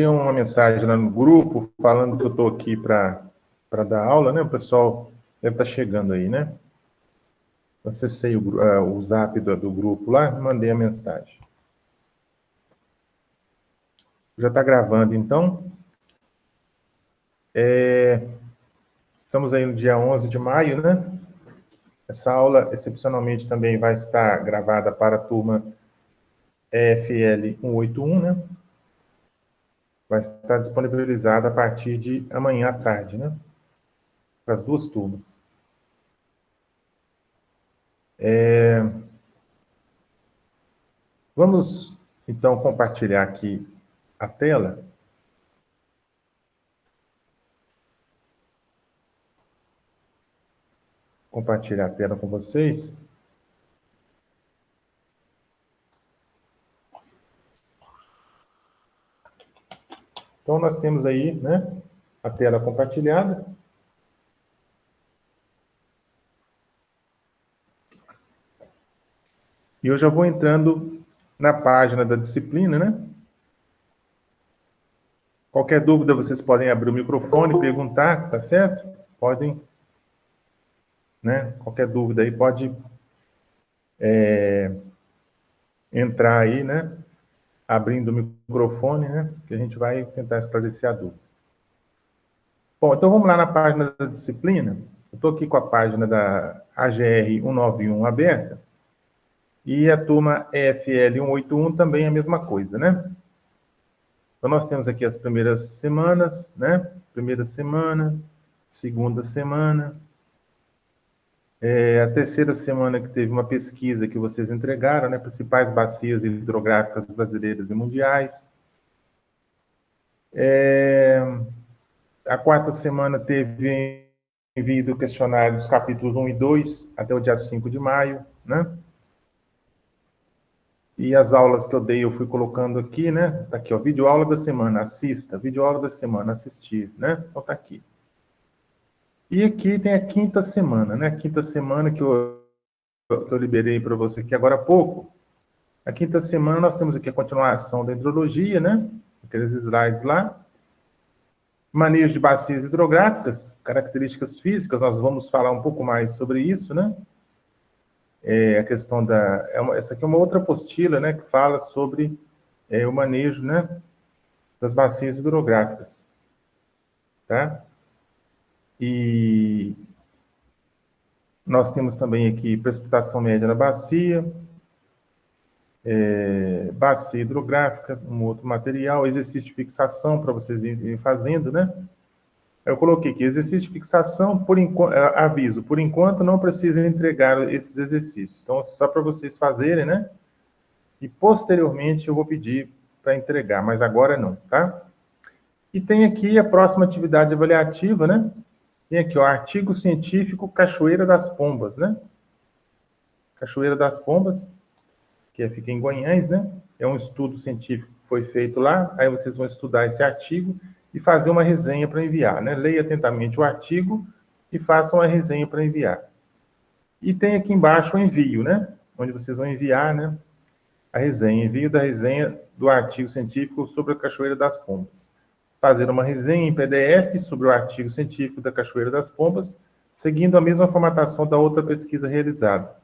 uma mensagem lá no grupo falando que eu estou aqui para dar aula, né? O pessoal deve estar chegando aí, né? Acessei o zap do grupo lá, mandei a mensagem. Já está gravando, então. Estamos aí no dia 11 de maio, né? Essa aula, excepcionalmente, também vai estar gravada para a turma EFL 181, né? Vai estar disponibilizada a partir de amanhã à tarde, né? Para as duas turmas. Vamos, então, compartilhar aqui a tela. Compartilhar a tela com vocês. Então, nós temos aí, né, a tela compartilhada. E eu já vou entrando na página da disciplina, né? Qualquer dúvida, vocês podem abrir o microfone e perguntar, tá certo? Podem, né? Qualquer dúvida aí pode entrar aí, né? Abrindo o microfone, né? Que a gente vai tentar esclarecer a dúvida. Bom, então vamos lá na página da disciplina. Eu estou aqui com a página da AGR 191 aberta. E a turma EFL 181 também é a mesma coisa, né? Então, nós temos aqui as primeiras semanas, né? Primeira semana, segunda semana. A terceira semana que teve uma pesquisa que vocês entregaram, né? Principais bacias hidrográficas brasileiras e mundiais. A quarta semana teve envio do questionário dos capítulos 1 e 2 até o dia 5 de maio, né? E as aulas que eu dei, eu fui colocando aqui, né? Tá aqui, ó, videoaula da semana, assista. Videoaula da semana, assistir, né? Então tá aqui. E aqui tem a quinta semana, né? A quinta semana que eu liberei para você aqui agora há pouco. A quinta semana nós temos aqui a continuação da hidrologia, né? Aqueles slides lá. Manejo de bacias hidrográficas, características físicas, nós vamos falar um pouco mais sobre isso, né? A questão da... essa aqui é uma outra apostila, né? Que fala sobre o manejo, né? Das bacias hidrográficas, tá? E nós temos também aqui precipitação média na bacia, bacia hidrográfica, um outro material, exercício de fixação para vocês irem fazendo, né? Eu coloquei aqui, exercício de fixação, por enquanto, aviso, por enquanto não precisa entregar esses exercícios. Então, só para vocês fazerem, né? E posteriormente eu vou pedir para entregar, mas agora não, tá? E tem aqui a próxima atividade avaliativa, né? Tem aqui, ó, artigo científico Cachoeira das Pombas, né? Cachoeira das Pombas, que fica em Guanhães, né? É um estudo científico que foi feito lá, aí vocês vão estudar esse artigo e fazer uma resenha para enviar, né? Leia atentamente o artigo e faça uma resenha para enviar. E tem aqui embaixo o envio, né? Onde vocês vão enviar, né? A resenha, envio da resenha do artigo científico sobre a Cachoeira das Pombas. Fazer uma resenha em PDF sobre o artigo científico da Cachoeira das Pombas, seguindo a mesma formatação da outra pesquisa realizada.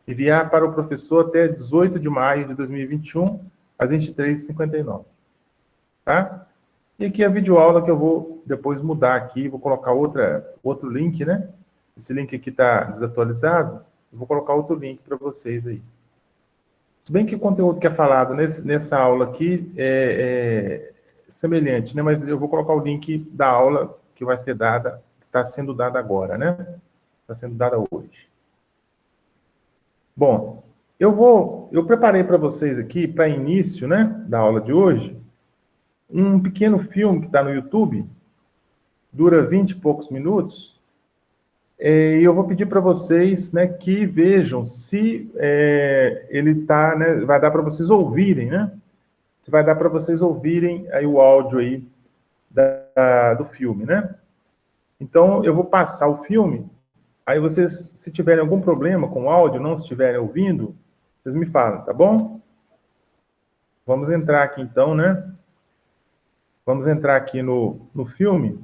Enviar para o professor até 18 de maio de 2021, às 23h59. Tá? E aqui a videoaula que eu vou depois mudar aqui, vou colocar outro link, né? Esse link aqui está desatualizado, eu vou colocar outro link para vocês aí. Se bem que o conteúdo que é falado nessa aula aqui é semelhante, né? Mas eu vou colocar o link da aula que vai ser dada, que está sendo dada agora, né? Está sendo dada hoje. Bom, eu preparei para vocês aqui, para início, né, da aula de hoje, um pequeno filme que está no YouTube, dura 20 e poucos minutos, e eu vou pedir para vocês, né, que vejam se ele está, né, vai dar para vocês ouvirem, né? Se vai dar para vocês ouvirem aí o áudio aí do filme, né? Então, eu vou passar o filme, aí vocês, se tiverem algum problema com o áudio, não estiverem ouvindo, vocês me falam, tá bom? Vamos entrar aqui então, né? Vamos entrar aqui no filme.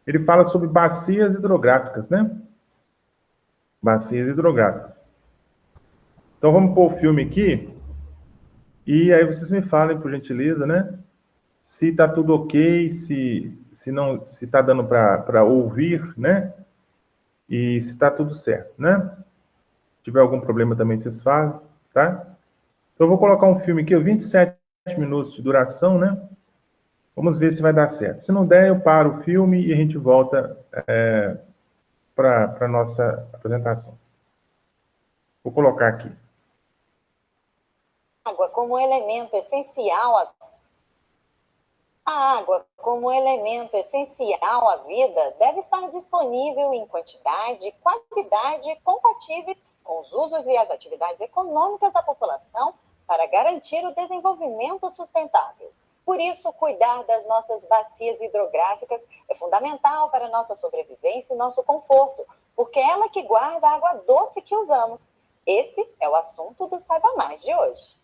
Ele fala sobre bacias hidrográficas, né? Bacias hidrográficas. Então, vamos pôr o filme aqui. E aí vocês me falem, por gentileza, né? Se está tudo ok, se não, se está dando para ouvir, né? E se está tudo certo, né? Se tiver algum problema também, vocês falam, tá? Então, eu vou colocar um filme aqui, 27 minutos de duração, né? Vamos ver se vai dar certo. Se não der, eu paro o filme e a gente volta para a nossa apresentação. Vou colocar aqui. Água como elemento essencial A água, como elemento essencial à vida, deve estar disponível em quantidade e qualidade compatíveis com os usos e as atividades econômicas da população para garantir o desenvolvimento sustentável. Por isso, cuidar das nossas bacias hidrográficas é fundamental para a nossa sobrevivência e nosso conforto, porque é ela que guarda a água doce que usamos. Esse é o assunto do Saiba Mais de hoje.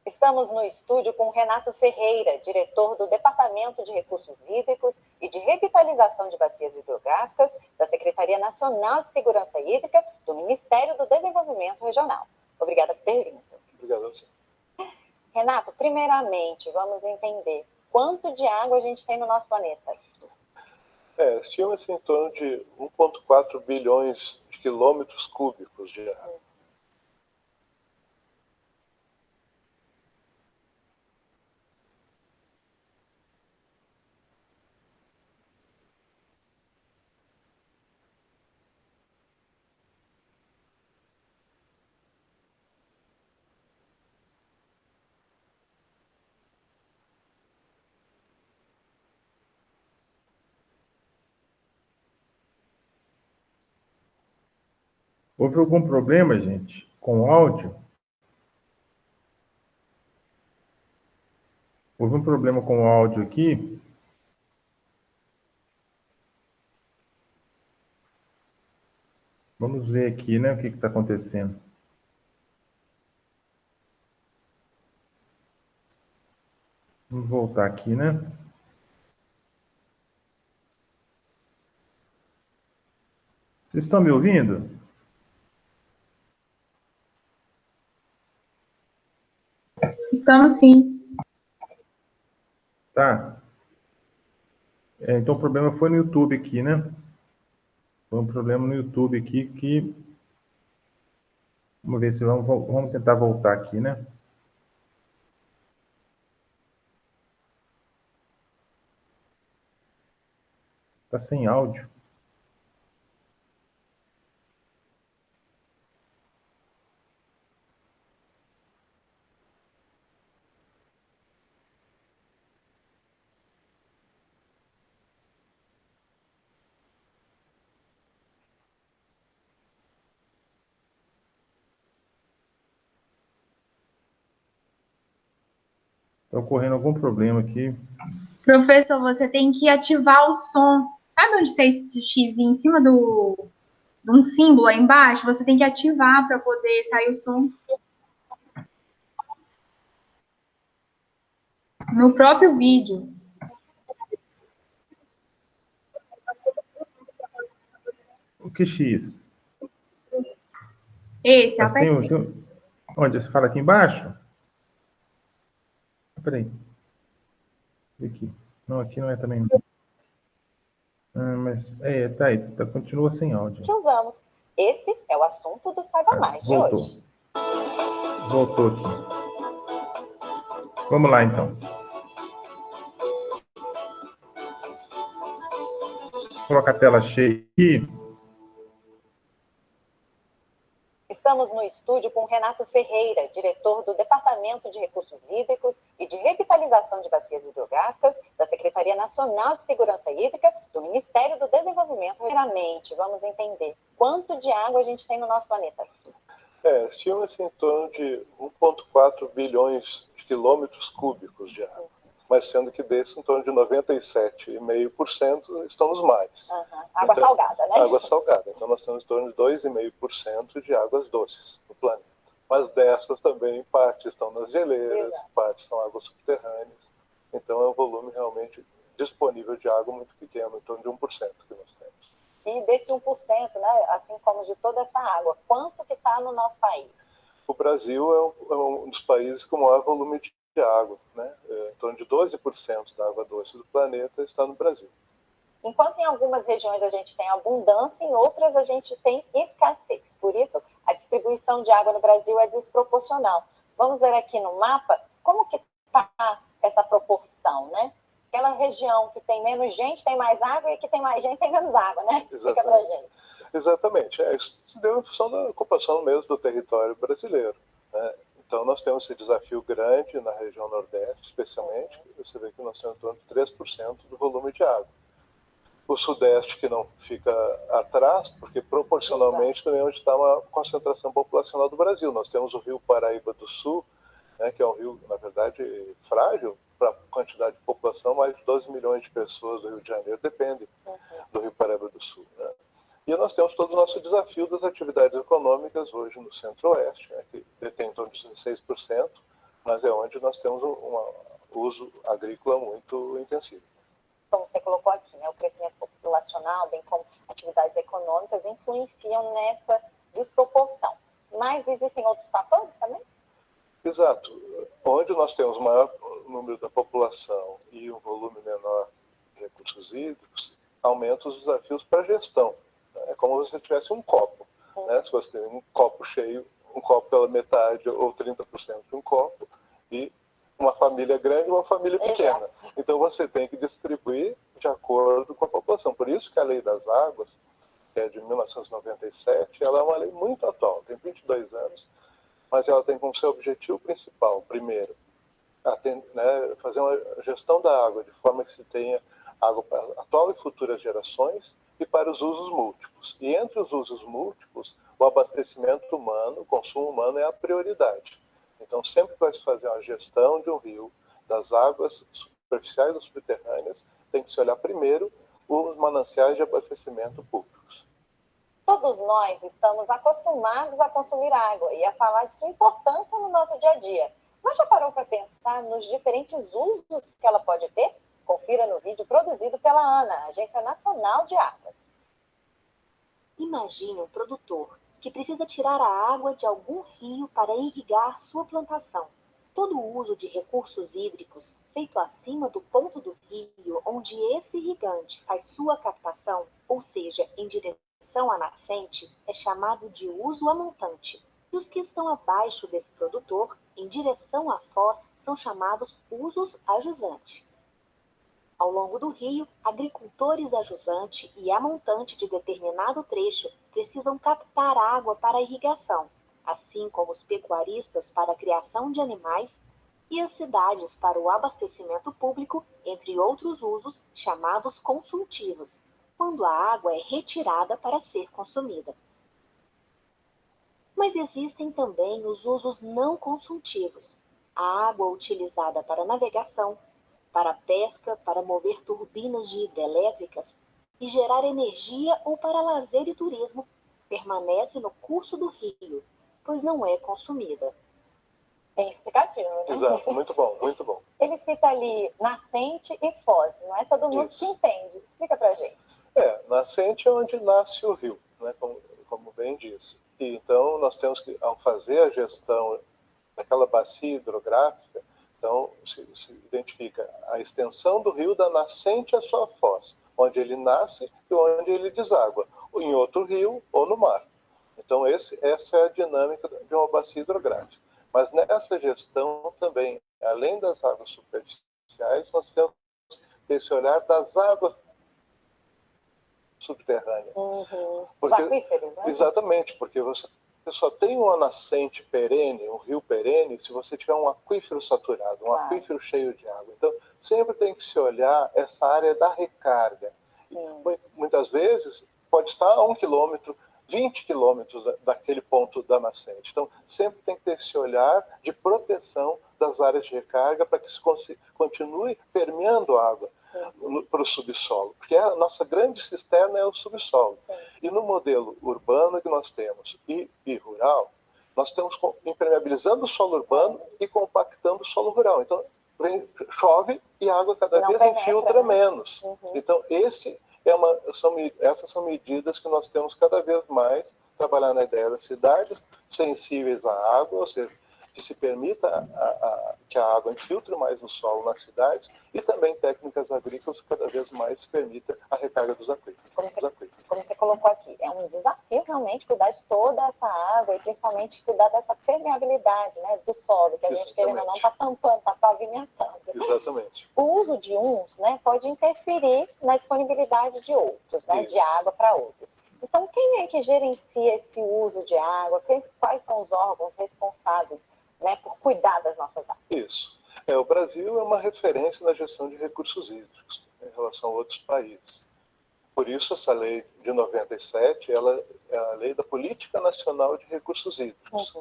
Estamos no estúdio com Renato Ferreira, diretor do Departamento de Recursos Hídricos e de Revitalização de Bacias Hidrográficas da Secretaria Nacional de Segurança Hídrica do Ministério do Desenvolvimento Regional. Obrigada por ter vindo. Obrigado a você. Renato, primeiramente, vamos entender quanto de água a gente tem no nosso planeta. Estima-se em torno de 1,4 bilhões de quilômetros cúbicos de água. Houve algum problema, gente, com o áudio? Houve um problema com o áudio aqui. Vamos ver aqui, né, o que está acontecendo. Vamos voltar aqui, né? Vocês estão me ouvindo? Estamos sim. Tá. Então o problema foi no YouTube aqui, né? Foi um problema no YouTube aqui que... Vamos ver se vamos tentar voltar aqui, né? Tá sem áudio. Está ocorrendo algum problema aqui. Professor, você tem que ativar o som. Sabe onde tem esse X em cima de um símbolo aí embaixo? Você tem que ativar para poder sair o som. No próprio vídeo. O que X? Esse, Mas aperta. Onde? Você fala aqui embaixo? Peraí. Aqui. Não, aqui não é também. Mas, tá aí. Continua sem áudio. Que usamos. Esse é o assunto do Saiba Mais de hoje. Voltou aqui. Vamos lá, então. Vou colocar a tela cheia aqui. Estamos no estúdio com Renato Ferreira, diretor do Departamento de Recursos Hídricos e de Revitalização de Bacias Hidrográficas da Secretaria Nacional de Segurança Hídrica do Ministério do Desenvolvimento. Primeiramente, vamos entender quanto de água a gente tem no nosso planeta. Estima-se em torno de 1,4 bilhões de quilômetros cúbicos de água. mas sendo que desses, em torno de 97,5% estão nos mares. Água então, salgada, né? Água salgada. Então nós temos em torno de 2,5% de águas doces no planeta. Mas dessas também, parte estão nas geleiras, parte são águas subterrâneas. Então é um volume realmente disponível de água muito pequeno, em torno de 1% que nós temos. E desse 1%, né, assim como de toda essa água, quanto que está no nosso país? O Brasil é um dos países com maior volume de água, né? Em torno de 12% da água doce do planeta está no Brasil. Enquanto em algumas regiões a gente tem abundância, em outras a gente tem escassez. Por isso, a distribuição de água no Brasil é desproporcional. Vamos ver aqui no mapa como que está essa proporção, né? Aquela região que tem menos gente tem mais água e que tem mais gente tem menos água, né? Exatamente. Fica pra gente. Exatamente. Isso se deu em função da ocupação mesmo do território brasileiro, né? Então nós temos esse desafio grande na região Nordeste, especialmente. Você vê que nós temos em torno de 3% do volume de água. O Sudeste que não fica atrás, porque proporcionalmente também é onde está uma concentração populacional do Brasil. Nós temos o Rio Paraíba do Sul, né, que é um rio, na verdade, frágil para a quantidade de população, mais de 12 milhões de pessoas do Rio de Janeiro dependem do Rio Paraíba do Sul, né? E nós temos todo o nosso desafio das atividades econômicas hoje no Centro-Oeste, né, que detém em torno de 16%, mas é onde nós temos um uso agrícola muito intensivo. Como você colocou aqui, né, o crescimento populacional, bem como atividades econômicas, influenciam nessa desproporção. Mas existem outros fatores também? Exato. Onde nós temos maior número da população e um volume menor de recursos hídricos, aumentam os desafios para a gestão. É como se você tivesse um copo, né? Se você tem um copo cheio, um copo pela metade ou 30% de um copo, e uma família grande e uma família pequena. Então você tem que distribuir de acordo com a população. Por isso que a Lei das Águas, que é de 1997, ela é uma lei muito atual, tem 22 anos, mas ela tem como seu objetivo principal, primeiro, fazer uma gestão da água de forma que se tenha água para a atual e futuras gerações e para os usos múltiplos. E entre os usos múltiplos, o abastecimento humano, o consumo humano é a prioridade. Então, sempre que vai se fazer uma gestão de um rio, das águas superficiais ou subterrâneas, tem que se olhar primeiro os mananciais de abastecimento públicos. Todos nós estamos acostumados a consumir água e a falar de sua importância no nosso dia a dia. Mas já parou para pensar nos diferentes usos que ela pode ter? Confira no vídeo produzido pela ANA, Agência Nacional de Águas. Imagine um produtor que precisa tirar a água de algum rio para irrigar sua plantação. Todo o uso de recursos hídricos feito acima do ponto do rio onde esse irrigante faz sua captação, ou seja, em direção à nascente, é chamado de uso amontante. E os que estão abaixo desse produtor, em direção à foz, são chamados usos a jusante. Ao longo do rio, agricultores a jusante e a montante de determinado trecho precisam captar água para a irrigação, assim como os pecuaristas para a criação de animais e as cidades para o abastecimento público, entre outros usos chamados consultivos, quando a água é retirada para ser consumida. Mas existem também os usos não consultivos, a água utilizada para navegação, para pesca, para mover turbinas de hidrelétricas e gerar energia ou para lazer e turismo, permanece no curso do rio, pois não é consumida. Bem explicativo, né? Exato, muito bom, muito bom. Ele cita ali nascente e foz, não é todo mundo que entende. Explica pra gente. Nascente é onde nasce o rio, né, como bem disse. E então nós temos que, ao fazer a gestão daquela bacia hidrográfica, então se identifica a extensão do rio da nascente à sua foz, onde ele nasce e onde ele deságua, ou em outro rio ou no mar. Então essa é a dinâmica de uma bacia hidrográfica. Mas nessa gestão também, além das águas superficiais, nós temos esse olhar das águas subterrâneas. Os aquíferos, né? Exatamente, porque você só tem uma nascente perene, um rio perene, se você tiver um aquífero saturado, um aquífero cheio de água. Então, sempre tem que se olhar essa área da recarga. Muitas vezes, pode estar a 1 quilômetro 20 quilômetros daquele ponto da nascente. Então, sempre tem que ter esse olhar de proteção das áreas de recarga para que se continue permeando a água para o subsolo, porque a nossa grande cisterna é o subsolo. E no modelo urbano que nós temos e rural, nós estamos impermeabilizando o solo urbano e compactando o solo rural. Então, chove e a água cada vez infiltra menos. Então, essas são medidas que nós temos cada vez mais trabalhar na ideia das cidades sensíveis à água, ou seja, que se permita que a água infiltre mais no solo nas cidades, e também técnicas agrícolas que cada vez mais permitam a recarga dos aquíferos. Como você colocou aqui, é um desafio realmente cuidar de toda essa água e principalmente cuidar dessa permeabilidade, né, do solo, que a gente, querendo ou não, está tampando, está pavimentando. Exatamente. O uso de uns, né, pode interferir na disponibilidade de outros, né, de água para outros. Então, quem é que gerencia esse uso de água? Quais são os órgãos responsáveis, né, por cuidar das nossas águas? Isso. O Brasil é uma referência na gestão de recursos hídricos em relação a outros países. Por isso, essa lei de 97, ela é a Lei da Política Nacional de Recursos Hídricos.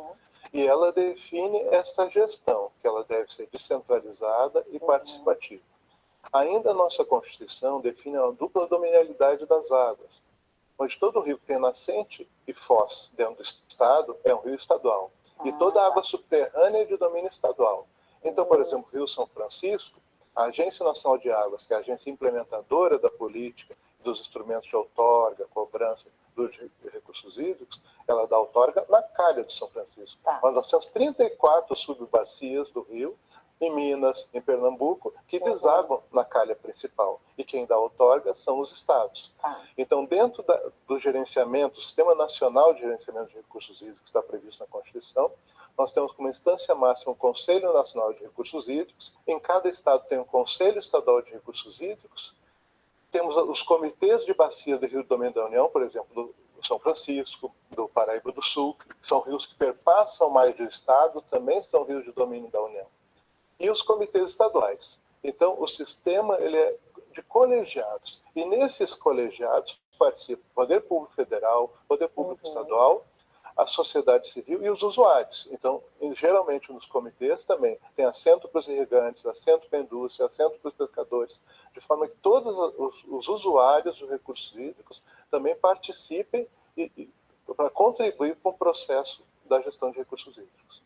E ela define essa gestão, que ela deve ser descentralizada e participativa. Ainda a nossa Constituição define a dupla dominialidade das águas, onde todo rio que tem nascente e foz dentro do Estado é um rio estadual. E toda a água subterrânea é de domínio estadual. Então, por exemplo, o Rio São Francisco, a Agência Nacional de Águas, que é a agência implementadora da política, dos instrumentos de outorga, cobrança dos recursos hídricos, ela dá outorga na calha do São Francisco. Mas nós temos 34 subbacias do rio, em Minas, em Pernambuco, que desagam na calha principal. E quem dá outorga são os estados. Então, dentro do gerenciamento, o Sistema Nacional de Gerenciamento de Recursos Hídricos, que está previsto na Constituição, nós temos como instância máxima o Conselho Nacional de Recursos Hídricos. Em cada estado tem um Conselho Estadual de Recursos Hídricos. Temos os comitês de bacia do Rio do Domínio da União, por exemplo, do São Francisco, do Paraíba do Sul, que são rios que perpassam mais do estado, também são rios de domínio da União. E os comitês estaduais. Então, o sistema ele é de colegiados. E nesses colegiados participam o Poder Público Federal, o Poder Público Estadual, a sociedade civil e os usuários. Então, geralmente nos comitês também tem assento para os irrigantes, assento para a indústria, assento para os pescadores, de forma que todos os usuários dos recursos hídricos também participem para contribuir com o processo da gestão de recursos hídricos.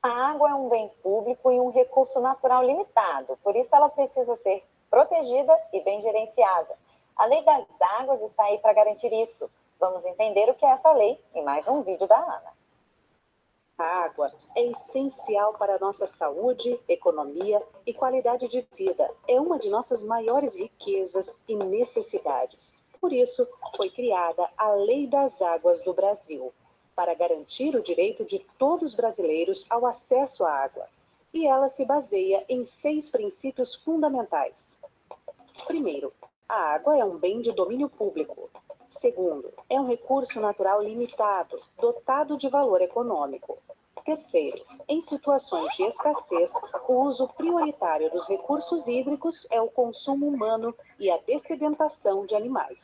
A água é um bem público e um recurso natural limitado, por isso ela precisa ser protegida e bem gerenciada. A Lei das Águas está aí para garantir isso. Vamos entender o que é essa lei em mais um vídeo da Ana. A água é essencial para a nossa saúde, economia e qualidade de vida. É uma de nossas maiores riquezas e necessidades. Por isso, foi criada a Lei das Águas do Brasil, para garantir o direito de todos os brasileiros ao acesso à água. E ela se baseia em 6 princípios fundamentais. Primeiro, a água é um bem de domínio público. Segundo, é um recurso natural limitado, dotado de valor econômico. Terceiro, em situações de escassez, o uso prioritário dos recursos hídricos é o consumo humano e a dessedentação de animais.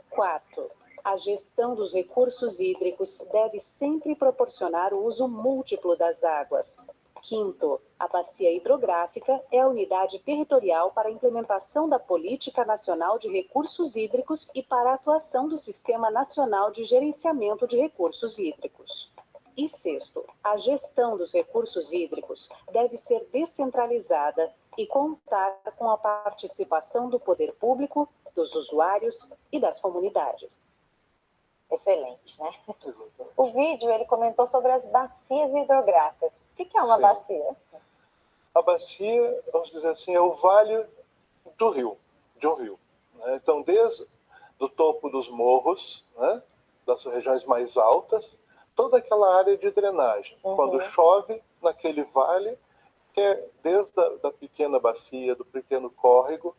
Quarto, a gestão dos recursos hídricos deve sempre proporcionar o uso múltiplo das águas. Quinto, a bacia hidrográfica é a unidade territorial para a implementação da Política Nacional de Recursos Hídricos e para a atuação do Sistema Nacional de Gerenciamento de Recursos Hídricos. E sexto, a gestão dos recursos hídricos deve ser descentralizada e contar com a participação do poder público, dos usuários e das comunidades. Excelente, né? O vídeo, ele comentou sobre as bacias hidrográficas. O que é uma bacia? A bacia, vamos dizer assim, é o vale do rio, de um rio. Né? Então, desde o topo dos morros, né, das regiões mais altas, toda aquela área de drenagem. Quando chove naquele vale, que é desde a pequena bacia, do pequeno córrego,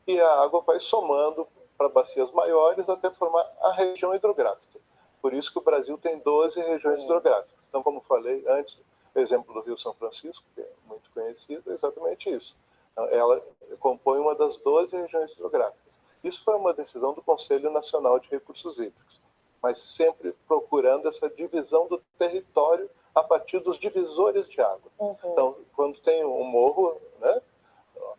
e a água vai somando para bacias maiores até formar a região hidrográfica. Por isso que o Brasil tem 12 regiões hidrográficas. Então, como falei antes, o exemplo do Rio São Francisco, que é muito conhecido, é exatamente isso. Ela compõe uma das 12 regiões hidrográficas. Isso foi uma decisão do Conselho Nacional de Recursos Hídricos. mas sempre procurando essa divisão do território a partir dos divisores de água. Então, quando tem um morro, né,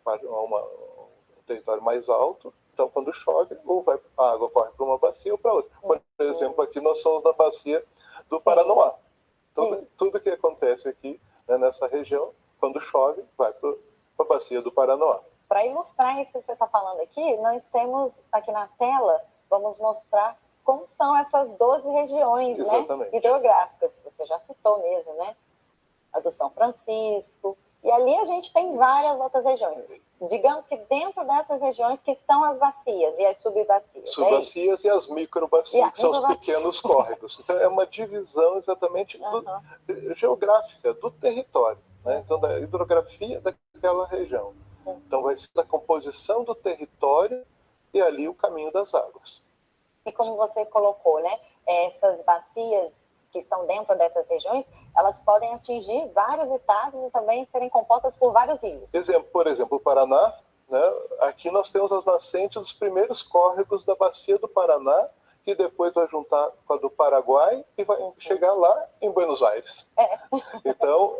um território mais alto, então quando chove, ou a água corre para uma bacia ou para outra. Por exemplo, aqui nós somos na bacia do Paranoá. Tudo que acontece aqui, né, nessa região, quando chove, vai para a bacia do Paranoá. Para ilustrar isso que você está falando aqui, nós temos aqui na tela, vamos mostrar como são essas 12 regiões, né, hidrográficas. Você já citou mesmo, né? A do São Francisco. E ali a gente tem várias outras regiões. Digamos que dentro dessas regiões que são as bacias e as subbacias. Subbacias e as microbacias, que são os pequenos córregos. Então, é uma divisão exatamente geográfica do território, né? Então, da hidrografia daquela região. Então, vai ser a composição do território e ali o caminho das águas. E como você colocou, né? Essas bacias que estão dentro dessas regiões, elas podem atingir vários estados e também serem compostas por vários rios. Por exemplo, o Paraná, né? Aqui nós temos as nascentes dos primeiros córregos da bacia do Paraná, que depois vai juntar com a do Paraguai e vai chegar lá em Buenos Aires. Então,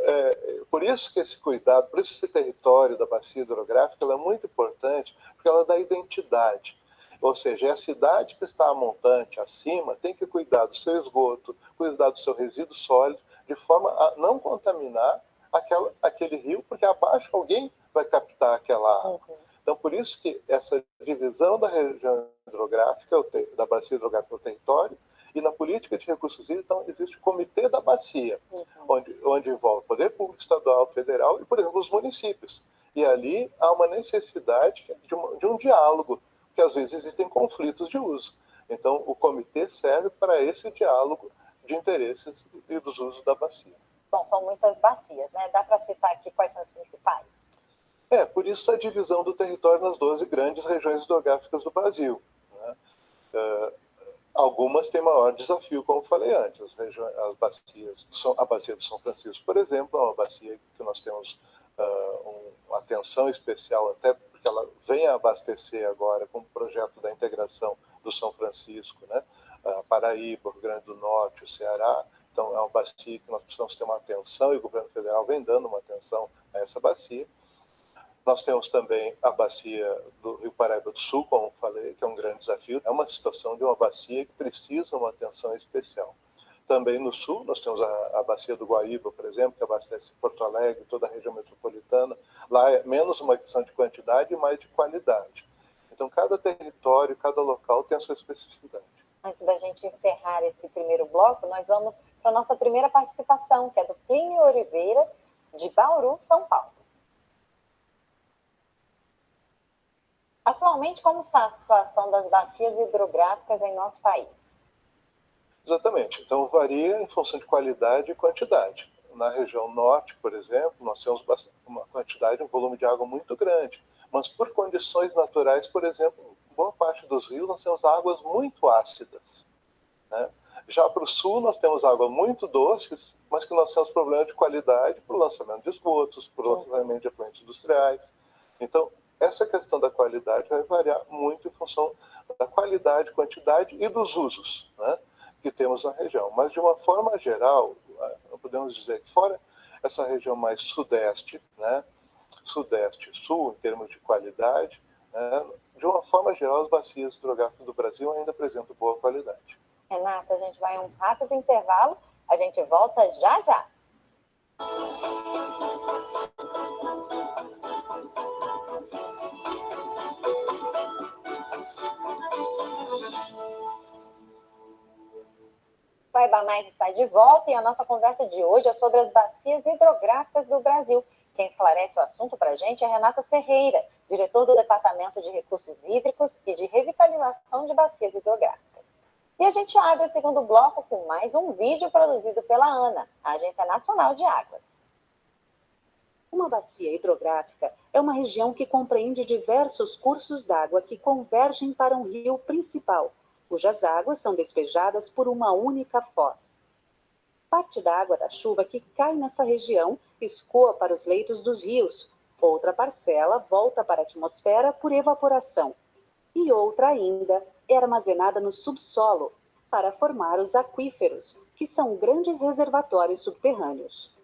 por isso que esse cuidado, por isso esse território da bacia hidrográfica ela é muito importante, porque ela dá identidade. Ou seja, é a cidade que está a montante, acima, tem que cuidar do seu esgoto, cuidar do seu resíduo sólido, de forma a não contaminar aquele rio, porque abaixo alguém vai captar aquela água. Então, por isso que essa divisão da região hidrográfica, da bacia hidrográfica do território, e na política de recursos hídricos, então, existe o Comitê da Bacia, onde envolve o Poder Público Estadual, Federal e, por exemplo, os municípios. E ali há uma necessidade de um diálogo, porque às vezes existem conflitos de uso. Então, o comitê serve para esse diálogo de interesses e dos usos da bacia. Bom, são muitas bacias, né? Dá para citar aqui quais são as principais? Por isso a divisão do território nas 12 grandes regiões hidrográficas do Brasil, né? Algumas têm maior desafio, como falei antes. As bacias, a bacia do São Francisco, por exemplo, é uma bacia que nós temos uma atenção especial, até porque ela vem a abastecer agora com o projeto da integração do São Francisco, né? Paraíba, Rio Grande do Norte, o Ceará. Então, é uma bacia que nós precisamos ter uma atenção, e o governo federal vem dando uma atenção a essa bacia. Nós temos também a bacia do Rio Paraíba do Sul, como falei, que é um grande desafio. É uma situação de uma bacia que precisa de uma atenção especial. Também no sul, nós temos a bacia do Guaíba, por exemplo, que abastece Porto Alegre, toda a região metropolitana. Lá é menos uma questão de quantidade e mais de qualidade. Então, cada território, cada local tem a sua especificidade. Antes da gente encerrar esse primeiro bloco, nós vamos para a nossa primeira participação, que é do Plínio Oliveira, de Bauru, São Paulo. Atualmente, como está a situação das bacias hidrográficas em nosso país? Exatamente. Então, varia em função de qualidade e quantidade. Na região norte, por exemplo, nós temos uma quantidade, um volume de água muito grande. Mas por condições naturais, por exemplo, boa parte dos rios nós temos águas muito ácidas, né? Já para o sul, nós temos águas muito doces, mas que nós temos problema de qualidade para o lançamento de esgotos, para o lançamento de efluentes industriais. Então, essa questão da qualidade vai variar muito em função da qualidade, quantidade e dos usos, né, que temos na região. Mas, de uma forma geral, podemos dizer que fora essa região mais sudeste, né, sudeste-sul, em termos de qualidade, né, de uma forma geral, as bacias hidrográficas do Brasil ainda apresentam boa qualidade. Renata, a gente vai a um rápido intervalo, a gente volta já já. O IBAMAG está de volta e a nossa conversa de hoje é sobre as bacias hidrográficas do Brasil. Quem esclarece o assunto para a gente é Renata Ferreira, diretor do Departamento de Recursos Hídricos e de Revitalização de Bacias Hidrográficas. E a gente abre o segundo bloco com mais um vídeo produzido pela ANA, a Agência Nacional de Águas. Uma bacia hidrográfica é uma região que compreende diversos cursos d'água que convergem para um rio principal, cujas águas são despejadas por uma única foz. Parte da água da chuva que cai nessa região escoa para os leitos dos rios, outra parcela volta para a atmosfera por evaporação, e outra ainda é armazenada no subsolo, para formar os aquíferos, que são grandes reservatórios subterrâneos.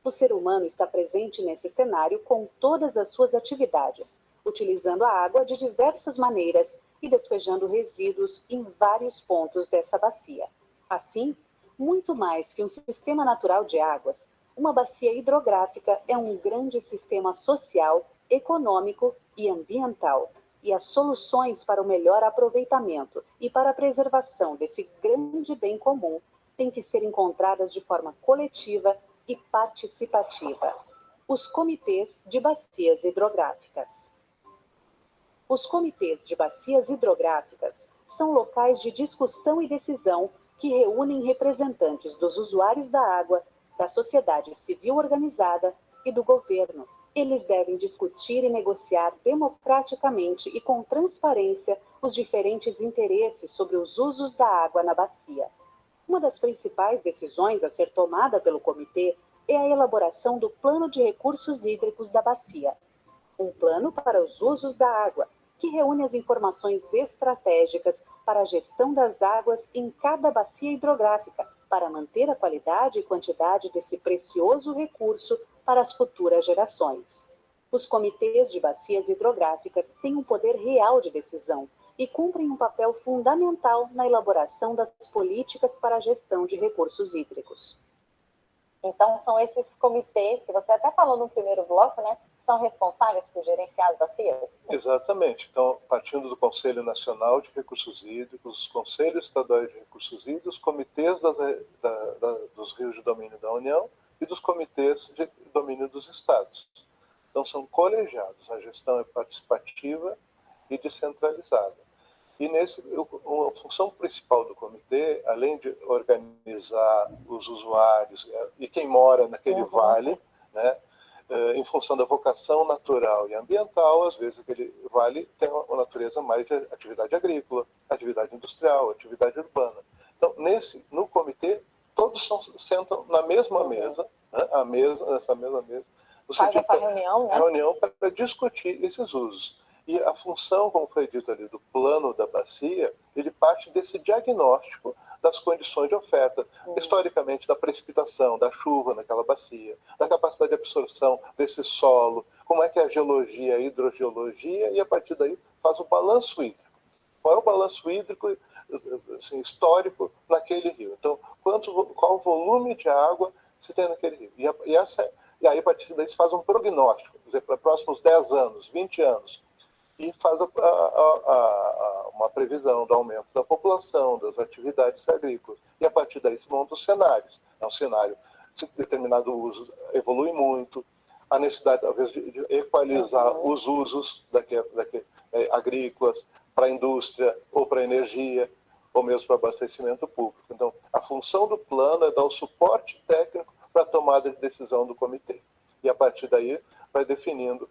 O ser humano está presente nesse cenário com todas as suas atividades, utilizando a água de diversas maneiras e despejando resíduos em vários pontos dessa bacia. Assim, muito mais que um sistema natural de águas, uma bacia hidrográfica é um grande sistema social, econômico e ambiental, e as soluções para o melhor aproveitamento e para a preservação desse grande bem comum têm que ser encontradas de forma coletiva e participativa. Os comitês de bacias hidrográficas. Os comitês de bacias hidrográficas são locais de discussão e decisão que reúnem representantes dos usuários da água, da sociedade civil organizada e do governo. Eles devem discutir e negociar democraticamente e com transparência os diferentes interesses sobre os usos da água na bacia. Uma das principais decisões a ser tomada pelo comitê é a elaboração do Plano de Recursos Hídricos da bacia. Um plano para os usos da água, que reúne as informações estratégicas para a gestão das águas em cada bacia hidrográfica, para manter a qualidade e quantidade desse precioso recurso para as futuras gerações. Os comitês de bacias hidrográficas têm um poder real de decisão e cumprem um papel fundamental na elaboração das políticas para a gestão de recursos hídricos. Então, são esses comitês, que você até falou no primeiro bloco, né? São responsáveis por gerenciar as bacias? Exatamente. Então, partindo do Conselho Nacional de Recursos Hídricos, os Conselhos Estaduais de Recursos Hídricos, os comitês dos rios de domínio da União e dos comitês de domínio dos estados. Então, são colegiados. A gestão é participativa e descentralizada. E a função principal do comitê, além de organizar os usuários e quem mora naquele vale, né, em função da vocação natural e ambiental, às vezes aquele vale tem uma natureza mais de atividade agrícola, atividade industrial, atividade urbana. Então, no comitê, todos sentam na mesma mesa, né, nessa mesma mesa, faz essa reunião, né? Reunião para discutir esses usos. E a função, como foi dito ali, do plano da bacia, ele parte desse diagnóstico das condições de oferta, historicamente da precipitação, da chuva naquela bacia, da capacidade de absorção desse solo, como é que é a geologia, a hidrogeologia, e a partir daí faz o balanço hídrico. Qual é o balanço hídrico assim, histórico naquele rio? Então, qual o volume de água se tem naquele rio? E aí, a partir daí, se faz um prognóstico, quer dizer, para próximos 10 anos, 20 anos, e faz uma previsão do aumento da população, das atividades agrícolas. E a partir daí se montam os cenários. É um cenário, se determinado uso evolui muito, a necessidade, talvez, de equalizar os usos agrícolas para a indústria ou para a energia, ou mesmo para abastecimento público. Então, a função do plano é dar o suporte técnico para a tomada de decisão do comitê. E a partir daí vai definindo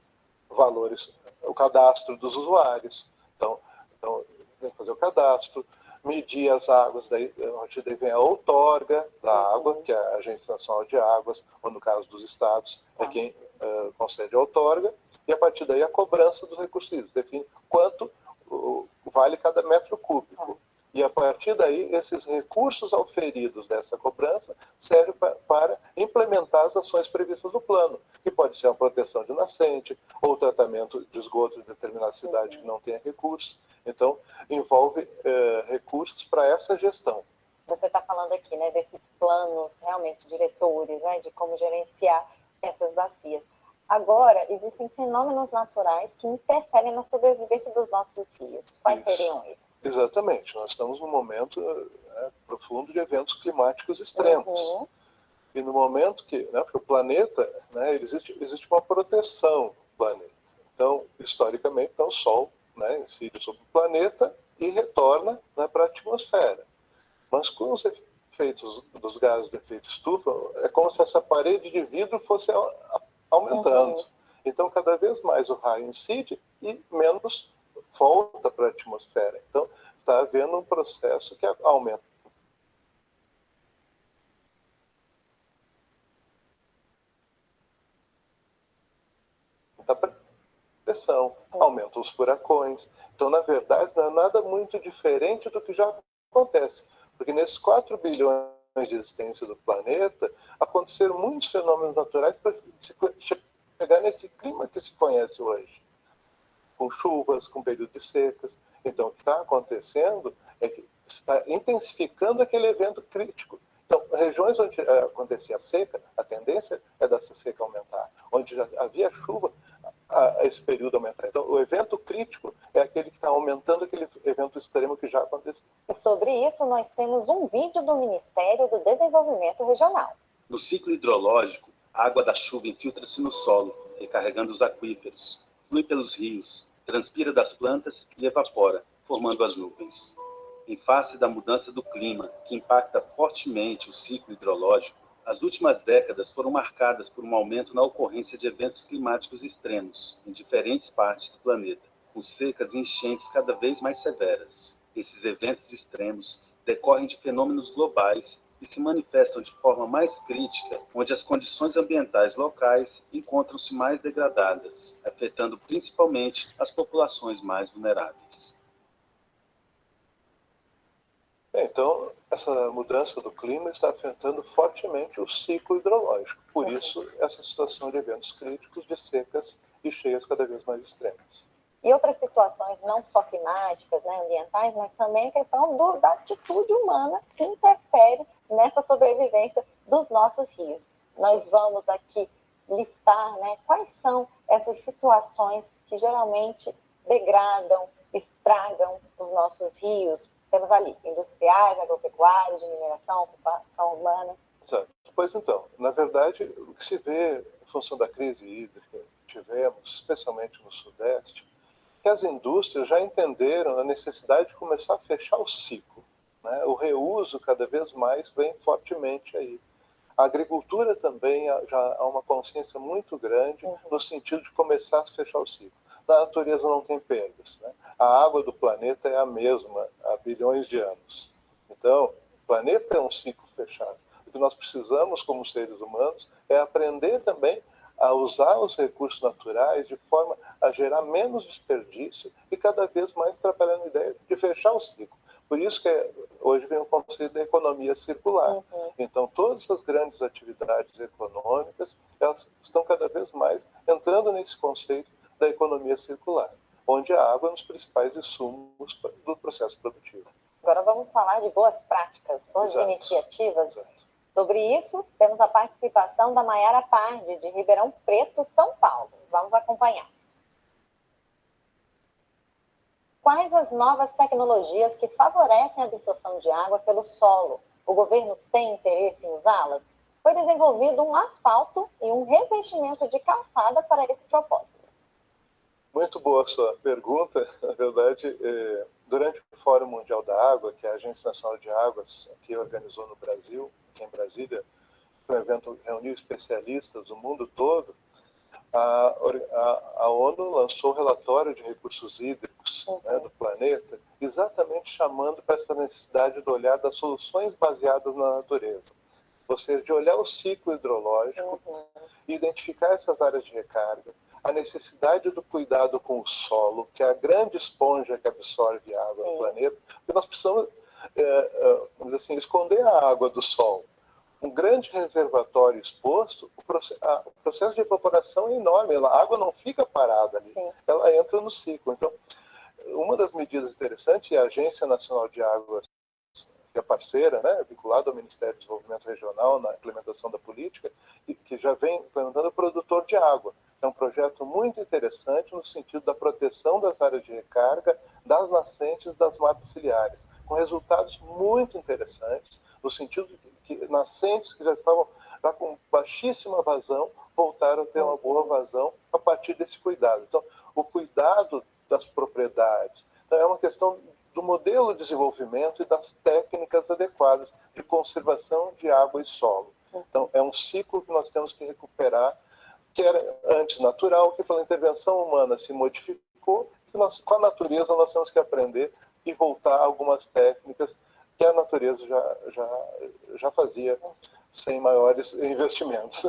valores, o cadastro dos usuários. Então tem que fazer o cadastro, medir as águas, daí vem a outorga da água, que é a Agência Nacional de Águas, ou no caso dos estados, é quem concede a outorga, e a partir daí a cobrança dos recursos hídricos, define quanto vale cada metro cúbico. E a partir daí, esses recursos auferidos dessa cobrança servem para implementar as ações previstas no plano, que pode ser a proteção de nascente, ou o tratamento de esgoto de determinada cidade que não tenha recursos. Então, envolve recursos para essa gestão. Você está falando aqui, né, desses planos realmente diretores, né, de como gerenciar essas bacias. Agora, existem fenômenos naturais que interferem na sobrevivência dos nossos rios. Quais seriam eles? Exatamente. Nós estamos num momento profundo de eventos climáticos extremos. E no momento que, porque o planeta, existe uma proteção do planeta. Então, historicamente, o Sol incide sobre o planeta e retorna para a atmosfera. Mas com os efeitos dos gases de efeito estufa, é como se essa parede de vidro fosse aumentando. Então, cada vez mais o raio incide e menos volta para a atmosfera. Então, está havendo um processo que aumenta a pressão, aumenta os furacões. Então, na verdade, não é nada muito diferente do que já acontece. Porque nesses 4 bilhões de existência do planeta, aconteceram muitos fenômenos naturais para chegar nesse clima que se conhece hoje, com chuvas, com período de secas. Então, o que está acontecendo é que está intensificando aquele evento crítico. Então, regiões onde acontecia seca, a tendência é dessa seca aumentar. Onde já havia chuva, esse período aumentar. Então, o evento crítico é aquele que está aumentando aquele evento extremo que já aconteceu. E sobre isso, nós temos um vídeo do Ministério do Desenvolvimento Regional. No ciclo hidrológico, a água da chuva infiltra-se no solo, recarregando os aquíferos, flui pelos rios, transpira das plantas e evapora, formando as nuvens. Em face da mudança do clima, que impacta fortemente o ciclo hidrológico, as últimas décadas foram marcadas por um aumento na ocorrência de eventos climáticos extremos em diferentes partes do planeta, com secas e enchentes cada vez mais severas. Esses eventos extremos decorrem de fenômenos globais e se manifestam de forma mais crítica, onde as condições ambientais locais encontram-se mais degradadas, afetando principalmente as populações mais vulneráveis. Então, essa mudança do clima está afetando fortemente o ciclo hidrológico. Por isso, essa situação de eventos críticos, de secas e cheias cada vez mais extremas. E outras situações, não só climáticas, né, ambientais, mas também a questão da atitude humana que interfere nessa sobrevivência dos nossos rios. Nós vamos aqui listar, né, quais são essas situações que geralmente degradam, estragam os nossos rios. Temos ali industriais, agropecuários, de mineração, ocupação urbana. Exato. Pois então, na verdade, o que se vê em função da crise hídrica que tivemos, especialmente no Sudeste, que as indústrias já entenderam a necessidade de começar a fechar o ciclo, né? O reuso cada vez mais vem fortemente aí. A agricultura também já há uma consciência muito grande no sentido de começar a fechar o ciclo. A natureza não tem perdas, né? A água do planeta é a mesma há bilhões de anos. Então, o planeta é um ciclo fechado. O que nós precisamos, como seres humanos, é aprender também a usar os recursos naturais de forma a gerar menos desperdício e cada vez mais trabalhando a ideia de fechar o ciclo. Por isso que hoje vem o conceito da economia circular. Então, todas as grandes atividades econômicas, elas estão cada vez mais entrando nesse conceito da economia circular, onde a água é um dos principais insumos do processo produtivo. Agora vamos falar de boas práticas, boas iniciativas. Exato. Sobre isso, temos a participação da Maiara Pardi, de Ribeirão Preto, São Paulo. Vamos acompanhar. Quais as novas tecnologias que favorecem a absorção de água pelo solo? O governo tem interesse em usá-las? Foi desenvolvido um asfalto e um revestimento de calçada para esse propósito. Muito boa a sua pergunta. Na verdade, durante o Fórum Mundial da Água, que a Agência Nacional de Águas que organizou no Brasil, aqui em Brasília, foi um evento que reuniu especialistas do mundo todo, a ONU lançou o relatório de recursos hídricos, né, do planeta, exatamente chamando para essa necessidade de olhar das soluções baseadas na natureza. Ou seja, de olhar o ciclo hidrológico e identificar essas áreas de recarga, a necessidade do cuidado com o solo, que é a grande esponja que absorve a água do planeta, porque nós precisamos, vamos dizer assim, esconder a água do sol. Um grande reservatório exposto, o processo de evaporação é enorme, a água não fica parada ali, ela entra no ciclo. Então, uma das medidas interessantes, e a Agência Nacional de Águas, que é parceira, né, vinculada ao Ministério do Desenvolvimento Regional na implementação da política, e que já vem implementando o produtor de água. É um projeto muito interessante no sentido da proteção das áreas de recarga, das nascentes, das matas ciliares, com resultados muito interessantes, no sentido de que nascentes que já estavam já com baixíssima vazão voltaram a ter uma boa vazão a partir desse cuidado. Então, o cuidado das propriedades, então, é uma questão do modelo de desenvolvimento e das técnicas adequadas de conservação de água e solo. Então, é um ciclo que nós temos que recuperar, que era antes natural, que pela intervenção humana se modificou, que com a natureza nós temos que aprender e voltar a algumas técnicas que a natureza já fazia sem maiores investimentos.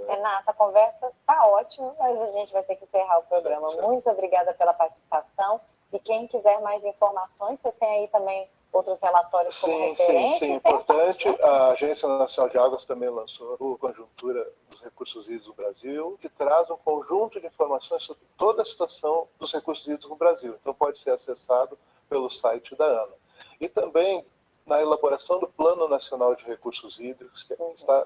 Renata, a conversa está ótima, mas a gente vai ter que encerrar o programa. Muito obrigada pela participação. E quem quiser mais informações, você tem aí também outros relatórios como referência? Sim, importante. A Agência Nacional de Águas também lançou a Conjuntura dos Recursos Hídricos do Brasil, que traz um conjunto de informações sobre toda a situação dos recursos hídricos no Brasil. Então pode ser acessado pelo site da ANA. E também na elaboração do Plano Nacional de Recursos Hídricos, que está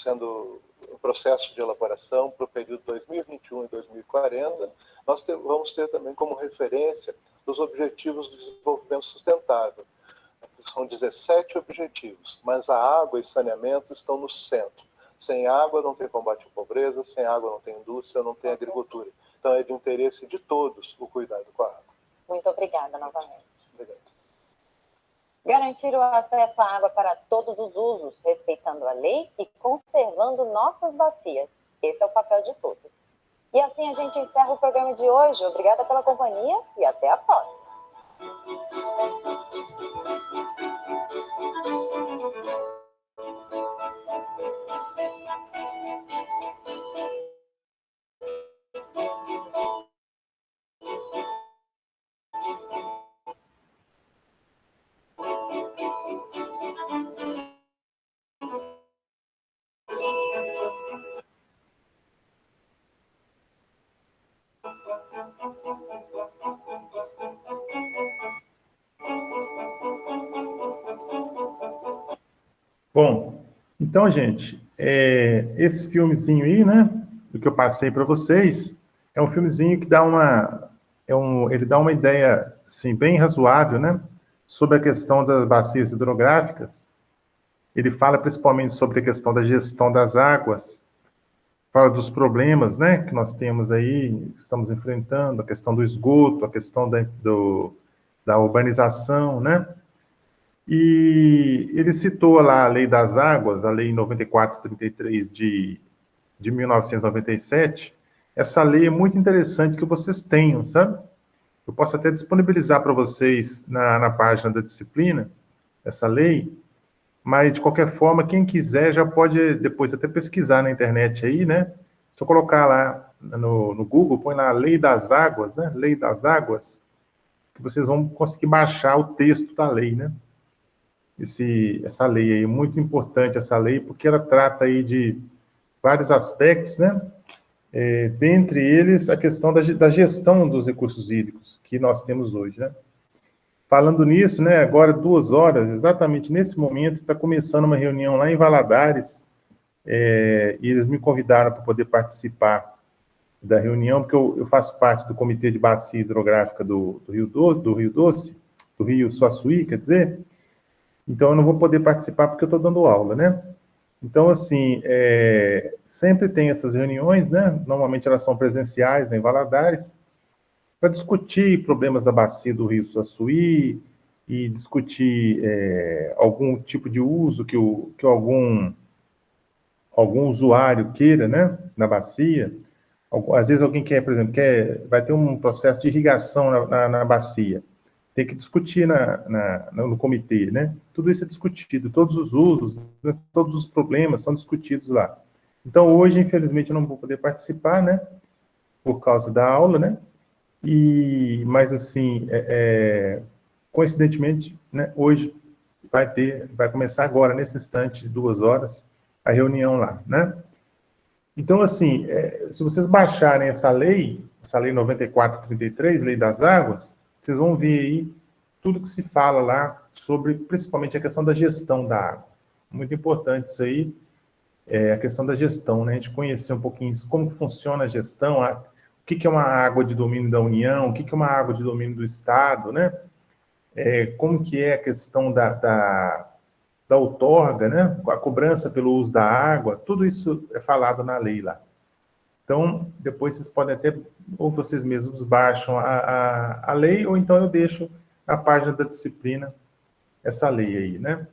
sendo o processo de elaboração para o período 2021 e 2040, nós vamos ter também como referência os Objetivos do Desenvolvimento Sustentável. São 17 objetivos, mas a água e saneamento estão no centro. Sem água não tem combate à pobreza, sem água não tem indústria, não tem agricultura. Então é de interesse de todos o cuidado com a água. Muito obrigada novamente. Obrigado. Garantir o acesso à água para todos os usos, respeitando a lei e conservando nossas bacias. Esse é o papel de todos. E assim a gente encerra o programa de hoje. Obrigada pela companhia e até a próxima. Bom, então, gente, esse filmezinho aí, né, do que eu passei para vocês, é um filmezinho que dá ele dá uma ideia, assim, bem razoável, né, sobre a questão das bacias hidrográficas. Ele fala principalmente sobre a questão da gestão das águas, fala dos problemas, né, que nós temos aí, estamos enfrentando, a questão do esgoto, a questão da urbanização, né. E ele citou lá a Lei das Águas, a Lei 9433 de 1997. Essa lei é muito interessante que vocês tenham, sabe? Eu posso até disponibilizar para vocês na página da disciplina essa lei, mas, de qualquer forma, quem quiser já pode depois até pesquisar na internet aí, né? Se eu colocar lá no Google, põe lá a Lei das Águas, né? Lei das Águas, que vocês vão conseguir baixar o texto da lei, né? Essa lei aí, muito importante essa lei, porque ela trata aí de vários aspectos, né? Dentre eles, a questão da gestão dos recursos hídricos que nós temos hoje, né? Falando nisso, né, agora 2 horas, exatamente nesse momento, está começando uma reunião lá em Valadares, e eles me convidaram para poder participar da reunião, porque eu faço parte do Comitê de Bacia Hidrográfica do Rio Suaçuí, quer dizer. Então, eu não vou poder participar porque eu estou dando aula, né? Então, assim, sempre tem essas reuniões, né? Normalmente elas são presenciais, né, em Valadares, para discutir problemas da bacia do Rio Suaçuí e discutir algum tipo de uso que algum usuário queira, né, na bacia. Às vezes alguém quer, por exemplo, vai ter um processo de irrigação na bacia. Tem que discutir no comitê, né? Tudo isso é discutido, todos os usos, né? Todos os problemas são discutidos lá. Então, hoje, infelizmente, eu não vou poder participar, né? Por causa da aula, né? Mas, assim, coincidentemente, né? Hoje vai começar agora, nesse instante, 2 horas, a reunião lá, né? Então, assim, se vocês baixarem essa lei 9433, Lei das Águas, vocês vão ver aí tudo que se fala lá sobre, principalmente, a questão da gestão da água. Muito importante isso aí, a questão da gestão, né? A gente conhecer um pouquinho como funciona a gestão, o que é uma água de domínio da União, o que é uma água de domínio do Estado, né? Como que é a questão da outorga, né? A cobrança pelo uso da água, tudo isso é falado na lei lá. Então, depois vocês podem até, ou vocês mesmos baixam a lei, ou então eu deixo na página da disciplina essa lei aí, né?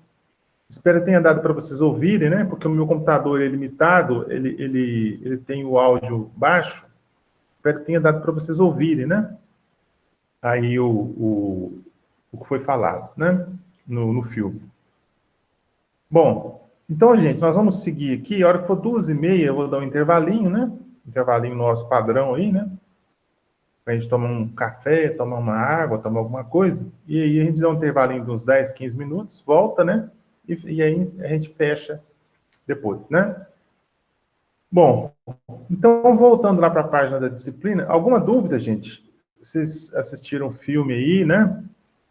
Espero que tenha dado para vocês ouvirem, né? Porque o meu computador é limitado, ele tem o áudio baixo. Espero que tenha dado para vocês ouvirem, né? Aí o que foi falado, né? No filme. Bom, então, gente, nós vamos seguir aqui. A hora que for 2h30, eu vou dar um intervalinho, né? Intervalinho nosso padrão aí, né? para a gente tomar um café, tomar uma água, tomar alguma coisa, e aí a gente dá um intervalinho de uns 10, 15 minutos, volta, né? E aí a gente fecha depois, né? Bom, então voltando lá para a página da disciplina, alguma dúvida, gente? Vocês assistiram o filme aí, né?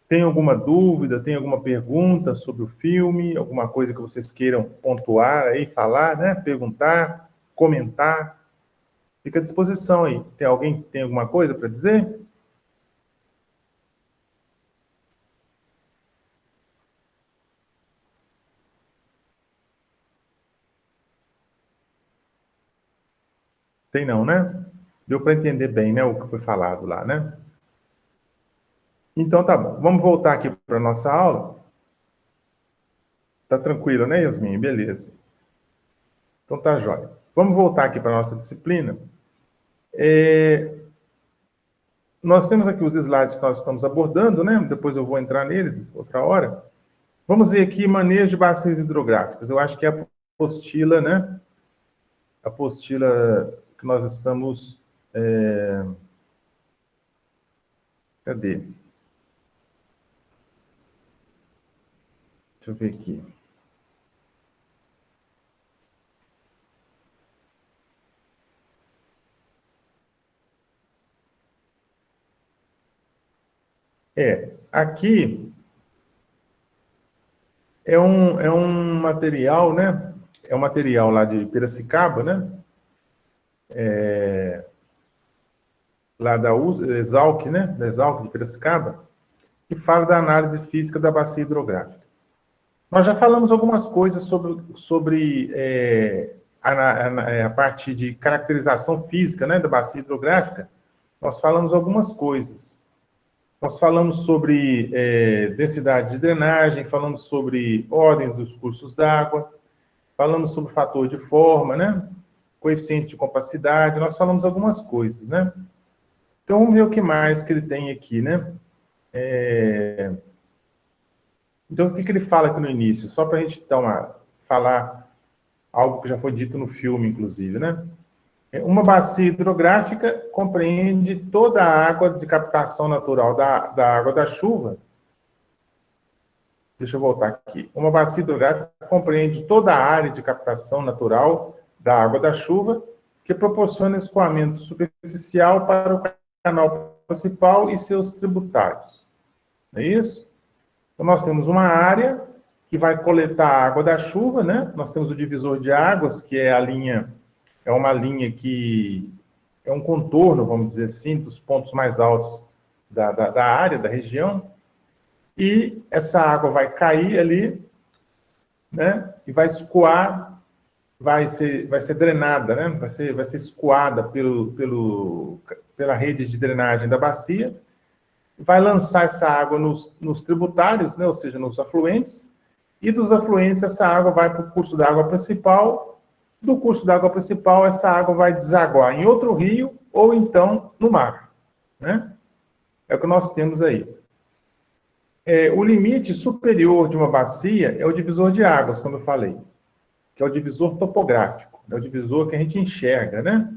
Tem alguma dúvida, tem alguma pergunta sobre o filme, alguma coisa que vocês queiram pontuar aí, falar, né? Perguntar, comentar. Fica à disposição aí. Tem alguém que tem alguma coisa para dizer? Tem não, né? Deu para entender bem, né, o que foi falado lá, né? Então tá bom. Vamos voltar aqui para a nossa aula. Tá tranquilo, né, Yasmin? Beleza. Então tá jóia. Vamos voltar aqui para a nossa disciplina. Nós temos aqui os slides que nós estamos abordando, né? Depois eu vou entrar neles outra hora. Vamos ver aqui manejo de bacias hidrográficas. Eu acho que é a apostila, né? A apostila que nós estamos... Cadê? Deixa eu ver aqui. Aqui é um material, né? É um material lá de Piracicaba, né? Lá da Exalc, né? Da Exalc de Piracicaba, que fala da análise física da bacia hidrográfica. Nós já falamos algumas coisas sobre a parte de caracterização física, né, da bacia hidrográfica. Nós falamos algumas coisas. Nós falamos sobre densidade de drenagem, falamos sobre ordem dos cursos d'água, falamos sobre fator de forma, né, coeficiente de compacidade, nós falamos algumas coisas, né. Então, vamos ver o que mais que ele tem aqui, né. Então, o que ele fala aqui no início? Só para a gente, então, falar algo que já foi dito no filme, inclusive, né? Uma bacia hidrográfica compreende toda a água de captação natural da água da chuva. Deixa eu voltar aqui. Uma bacia hidrográfica compreende toda a área de captação natural da água da chuva, que proporciona escoamento superficial para o canal principal e seus tributários. Não é isso? Então, nós temos uma área que vai coletar a água da chuva, né? Nós temos o divisor de águas, que é uma linha que é um contorno, vamos dizer assim, dos pontos mais altos da área, da região. E essa água vai cair ali, né? E vai escoar, vai ser drenada, né? Vai ser escoada pela rede de drenagem da bacia, vai lançar essa água nos tributários, né? Ou seja, nos afluentes, e dos afluentes essa água vai para o curso d'água principal, do curso d'água principal essa água vai desaguar em outro rio ou então no mar, né? É o que nós temos aí. O limite superior de uma bacia é o divisor de águas, como eu falei, que é o divisor topográfico, é o divisor que a gente enxerga, né?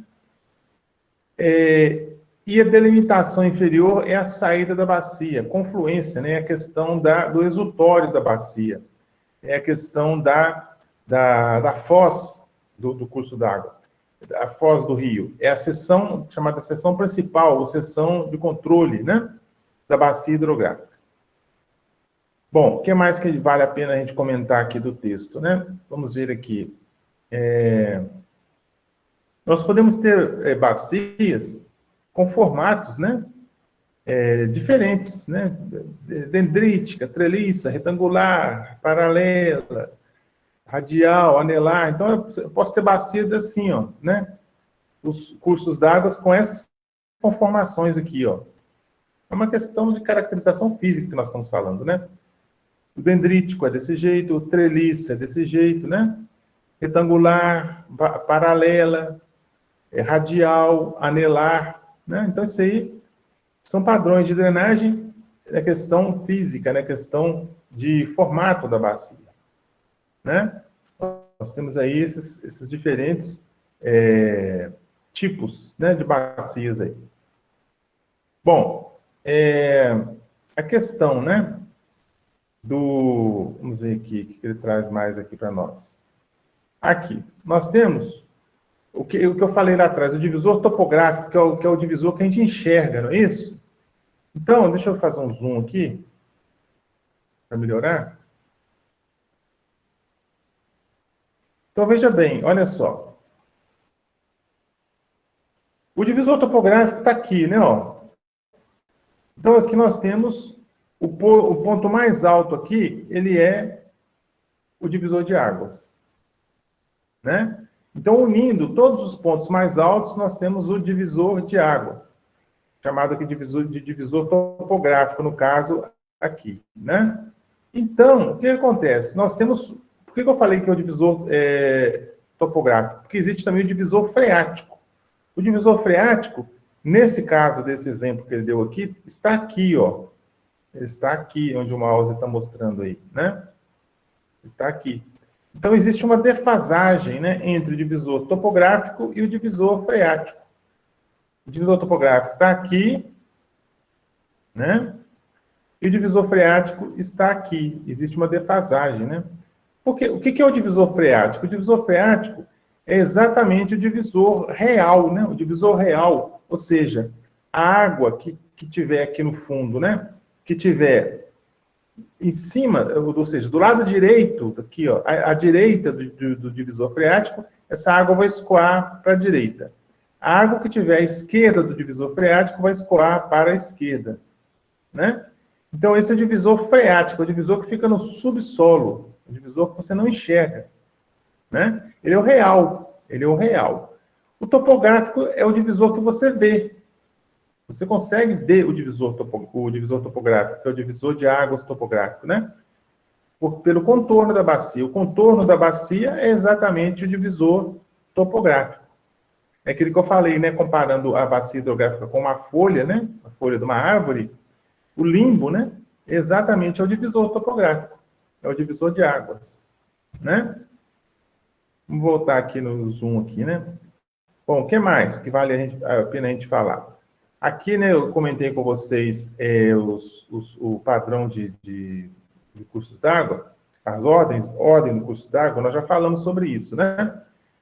E a delimitação inferior é a saída da bacia, confluência, né? A questão do exutório da bacia, é a questão da foz do curso d'água, a foz do rio. É a seção chamada seção principal, ou seção de controle, né? Da bacia hidrográfica. Bom, o que mais que vale a pena a gente comentar aqui do texto, né? Vamos ver aqui. Nós podemos ter bacias com formatos, né? Diferentes, né? Dendrítica, treliça, retangular, paralela, radial, anelar. Então, eu posso ter bacias assim, ó, né? Os cursos d'água com essas conformações aqui, ó. É uma questão de caracterização física que nós estamos falando, né? O dendrítico é desse jeito, o treliça é desse jeito, né? Retangular, paralela, radial, anelar, né? Então, isso aí são padrões de drenagem, é questão física, né? Questão de formato da bacia, né? Nós temos aí esses diferentes tipos, né, de bacias aí. Bom, a questão, né, vamos ver aqui, o que ele traz mais aqui para nós. Aqui, nós temos o que eu falei lá atrás, o divisor topográfico, que é o divisor que a gente enxerga, não é isso? Então, deixa eu fazer um zoom aqui, para melhorar. Então, veja bem, olha só. O divisor topográfico está aqui, né? Ó. Então, aqui nós temos o ponto mais alto aqui, ele é o divisor de águas. Né? Então, unindo todos os pontos mais altos, nós temos o divisor de águas, chamado aqui de divisor topográfico, no caso, aqui. Né? Então, o que acontece? Nós temos... Por que eu falei que é o divisor topográfico? Porque existe também o divisor freático. O divisor freático, nesse caso, desse exemplo que ele deu aqui, está aqui, ó. Ele está aqui, onde o mouse está mostrando aí, né? Ele está aqui. Então, existe uma defasagem, né, entre o divisor topográfico e o divisor freático. O divisor topográfico está aqui, né? E o divisor freático está aqui. Existe uma defasagem, né? Porque, o que é o divisor freático? O divisor freático é exatamente o divisor real, né? O divisor real, ou seja, a água que tiver aqui no fundo, né? Que tiver em cima, ou seja, do lado direito, aqui, ó, à direita do divisor freático, essa água vai escoar para a direita. A água que tiver à esquerda do divisor freático vai escoar para a esquerda, né? Então, esse é o divisor freático, é o divisor que fica no subsolo, o divisor que você não enxerga, né? Ele é o real, ele é o real. O topográfico é o divisor que você vê. Você consegue ver o divisor topográfico, que é o divisor de águas topográfico, né? Pelo contorno da bacia. O contorno da bacia é exatamente o divisor topográfico. É aquilo que eu falei, né? Comparando a bacia hidrográfica com uma folha, né? A folha de uma árvore, o limbo, né? Exatamente é o divisor topográfico. É o divisor de águas, né? Vamos voltar aqui no zoom aqui, né? Bom, o que mais que vale a pena a gente falar? Aqui, né, eu comentei com vocês o padrão de cursos d'água, as ordem do curso d'água, nós já falamos sobre isso, né?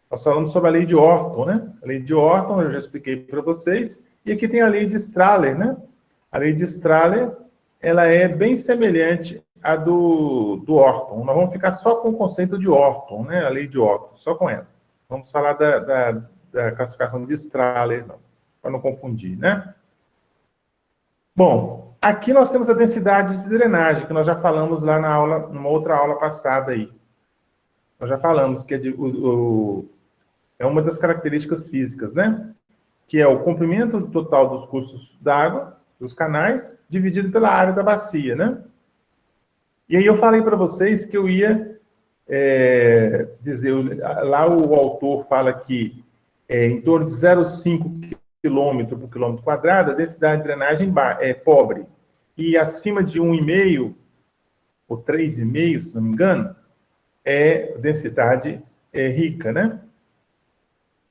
Nós falamos sobre a lei de Orton, né? A lei de Orton, eu já expliquei para vocês, e aqui tem a lei de Strahler, né? A lei de Strahler, ela é bem semelhante à do Orton. Nós vamos ficar só com o conceito de Orton, né? A lei de Orton, só com ela. Vamos falar da classificação de Strahler, não, para não confundir, né? Bom, aqui nós temos a densidade de drenagem, que nós já falamos lá na aula, numa outra aula passada aí. Nós já falamos que é uma das características físicas, né? Que é o comprimento total dos cursos d'água, dos canais, dividido pela área da bacia, né? E aí eu falei para vocês que eu ia dizer, lá o autor fala que em torno de 0,5 km por quilômetro quadrado, a densidade de drenagem é pobre. E acima de 1,5 ou 3,5, se não me engano, densidade rica, né?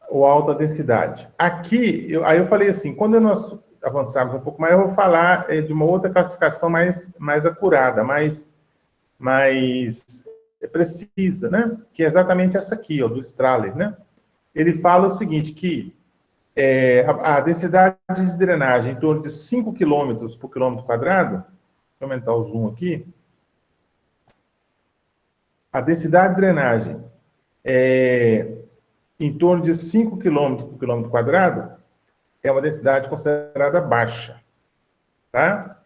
Ou alta densidade. Aqui, aí eu falei assim, quando nós avançarmos um pouco mais, eu vou falar de uma outra classificação mais acurada, mais precisa, né? Que é exatamente essa aqui, ó, do Strahler, né? Ele fala o seguinte, que a densidade de drenagem em torno de 5 km por quilômetro quadrado, vou aumentar o zoom aqui, a densidade de drenagem em torno de 5 km por quilômetro quadrado é uma densidade considerada baixa, tá?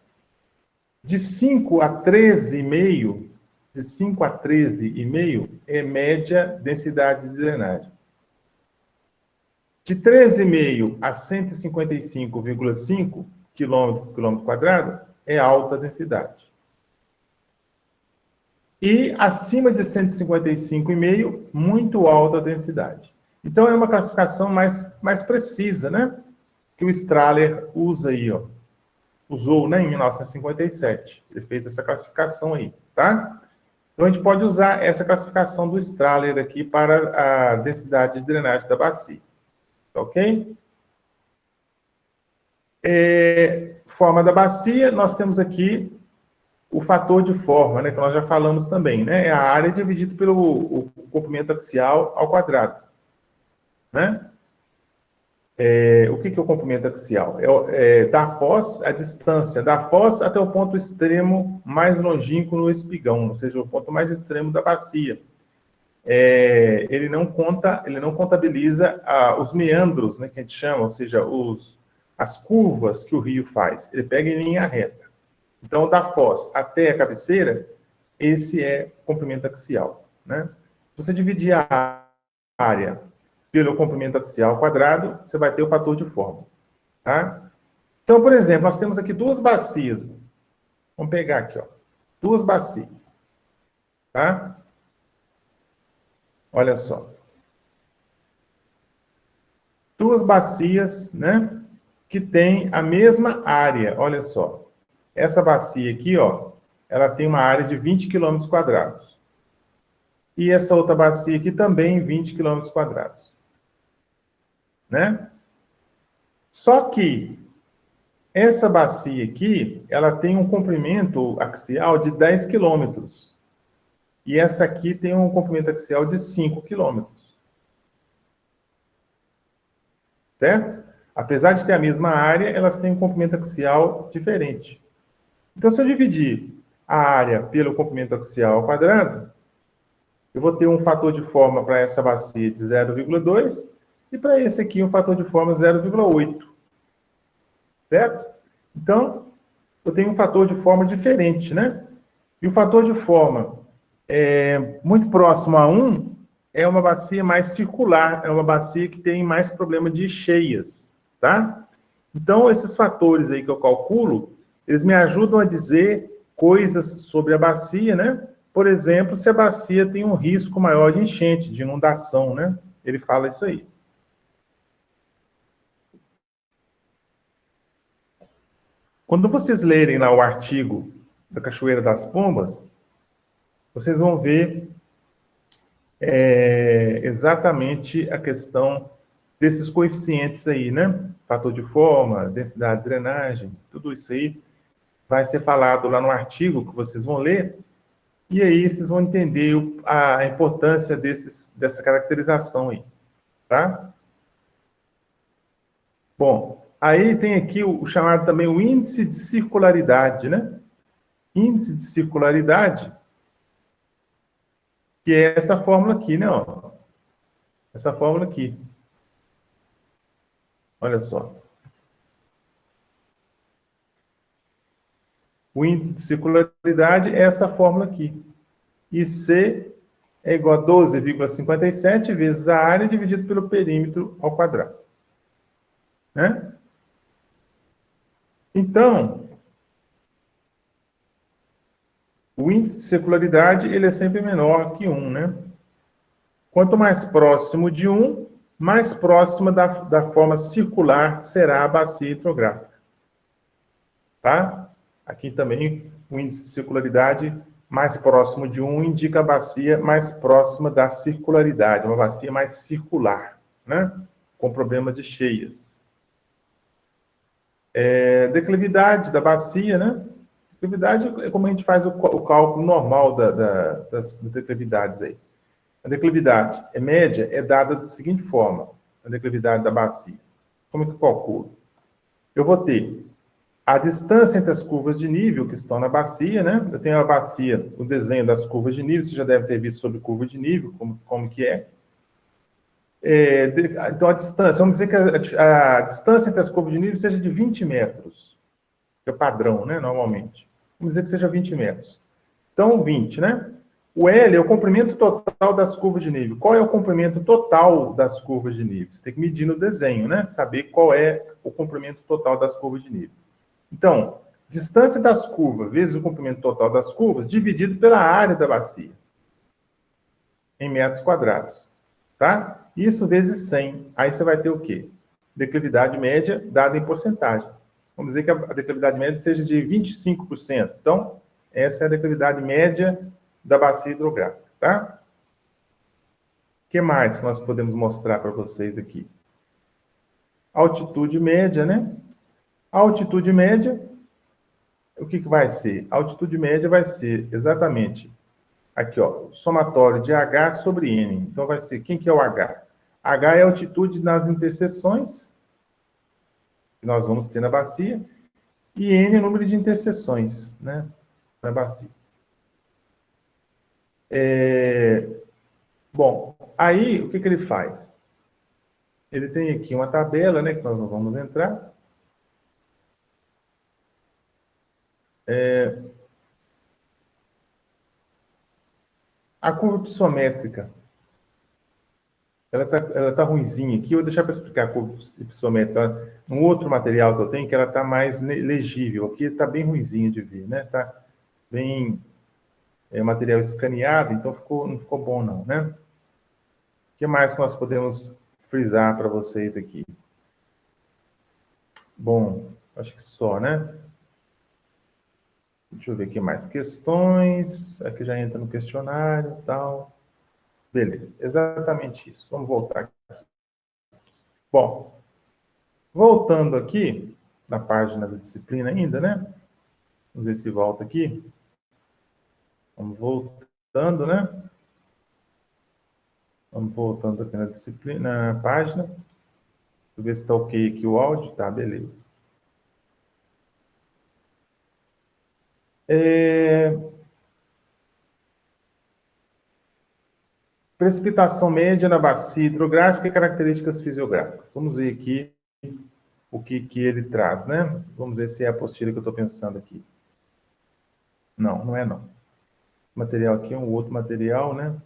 De 5 a 13,5 é média densidade de drenagem. De 13,5 a 155,5 km por quilômetro quadrado é alta densidade. E acima de 155,5, muito alta densidade. Então, é uma classificação mais precisa, né? Que o Strahler usa aí, ó. Usou, né, em 1957. Ele fez essa classificação aí, tá? Então, a gente pode usar essa classificação do Strahler aqui para a densidade de drenagem da bacia. Ok? forma da bacia, nós temos aqui o fator de forma, né, que nós já falamos também, né? É a área dividida pelo o comprimento axial ao quadrado, né? O que é o comprimento axial? Da foz, a distância da foz até o ponto extremo mais longínquo no espigão, ou seja, o ponto mais extremo da bacia. Ele não contabiliza os meandros, né, que a gente chama, ou seja, as curvas que o rio faz. Ele pega em linha reta. Então, da foz até a cabeceira, esse é o comprimento axial, né? Se você dividir a área pelo comprimento axial ao quadrado, você vai ter o fator de forma, tá? Então, por exemplo, nós temos aqui duas bacias. Vamos pegar aqui, ó, duas bacias, tá? Olha só. Duas bacias, né, que têm a mesma área, olha só. Essa bacia aqui, ó, ela tem uma área de 20 km quadrados. E essa outra bacia aqui também 20 km quadrados. Né? Só que essa bacia aqui, ela tem um comprimento axial de 10 km. E essa aqui tem um comprimento axial de 5 km. Certo? Apesar de ter a mesma área, elas têm um comprimento axial diferente. Então, se eu dividir a área pelo comprimento axial ao quadrado, eu vou ter um fator de forma para essa bacia de 0,2 e para esse aqui um fator de forma 0,8. Certo? Então, eu tenho um fator de forma diferente, né? E o fator de forma muito próximo a 1 é uma bacia mais circular, é uma bacia que tem mais problema de cheias, tá? Então, esses fatores aí que eu calculo, eles me ajudam a dizer coisas sobre a bacia, né? Por exemplo, se a bacia tem um risco maior de enchente, de inundação, né? Ele fala isso aí. Quando vocês lerem lá o artigo da Cachoeira das Pombas, vocês vão ver exatamente a questão desses coeficientes aí, né? Fator de forma, densidade de drenagem, tudo isso aí vai ser falado lá no artigo que vocês vão ler, e aí vocês vão entender a importância dessa caracterização aí, tá? Bom, aí tem aqui o chamado também o índice de circularidade, né? Índice de circularidade, que é essa fórmula aqui, né? Ó. Essa fórmula aqui. Olha só. O índice de circularidade é essa fórmula aqui. IC é igual a 12,57 vezes a área dividido pelo perímetro ao quadrado. Né? Então, o índice de circularidade ele é sempre menor que 1, né? Quanto mais próximo de 1, mais próxima da forma circular será a bacia hidrográfica. Tá? Aqui também o índice de circularidade mais próximo de 1 indica a bacia mais próxima da circularidade, uma bacia mais circular, né? Com problema de cheias. Declividade da bacia, né? Declividade é como a gente faz o cálculo normal das declividades aí. A declividade média é dada da seguinte forma, a declividade da bacia. Como é que eu calculo? Eu vou ter a distância entre as curvas de nível que estão na bacia, né? Eu tenho a bacia, o desenho das curvas de nível, você já deve ter visto sobre curva de nível, como que é. Então, a distância, vamos dizer que a distância entre as curvas de nível seja de 20 metros, que é padrão, né, normalmente. Vamos dizer que seja 20 metros. Então, 20, né? O L é o comprimento total das curvas de nível. Qual é o comprimento total das curvas de nível? Você tem que medir no desenho, né? Saber qual é o comprimento total das curvas de nível. Então, distância das curvas vezes o comprimento total das curvas dividido pela área da bacia, em metros quadrados. Tá? Isso vezes 100. Aí você vai ter o quê? Declividade média dada em porcentagem. Vamos dizer que a declividade média seja de 25%. Então, essa é a declividade média da bacia hidrográfica. Tá? O que mais que nós podemos mostrar para vocês aqui? Altitude média, né? A altitude média, o que vai ser? A altitude média vai ser exatamente aqui, ó, somatório de H sobre N. Então, vai ser, quem que é o H? H é a altitude nas interseções que nós vamos ter na bacia, e N é o número de interseções, né, na bacia. Bom, aí, o que ele faz? Ele tem aqui uma tabela, né, que nós não vamos entrar. A curva psométrica, ela tá ruinzinha aqui. Eu vou deixar para explicar a curva psométrica. Um outro material que eu tenho, que ela está mais legível. Aqui está bem ruinzinha de ver, né? Está bem material escaneado, então não ficou bom não, né? O que mais que nós podemos frisar para vocês aqui? Bom, acho que só, né? Deixa eu ver aqui mais. Questões. Aqui já entra no questionário e tal. Beleza, exatamente isso. Vamos voltar aqui. Bom, voltando aqui, na página da disciplina ainda, né? Vamos ver se volta aqui. Vamos voltando, né? Vamos voltando aqui na disciplina, na página. Deixa eu ver se está ok aqui o áudio. Tá, beleza. Precipitação média na bacia hidrográfica e características fisiográficas. Vamos ver aqui o que ele traz, né? Vamos ver se é a apostila que eu estou pensando aqui. Não, não é não. O material aqui é um outro material, né?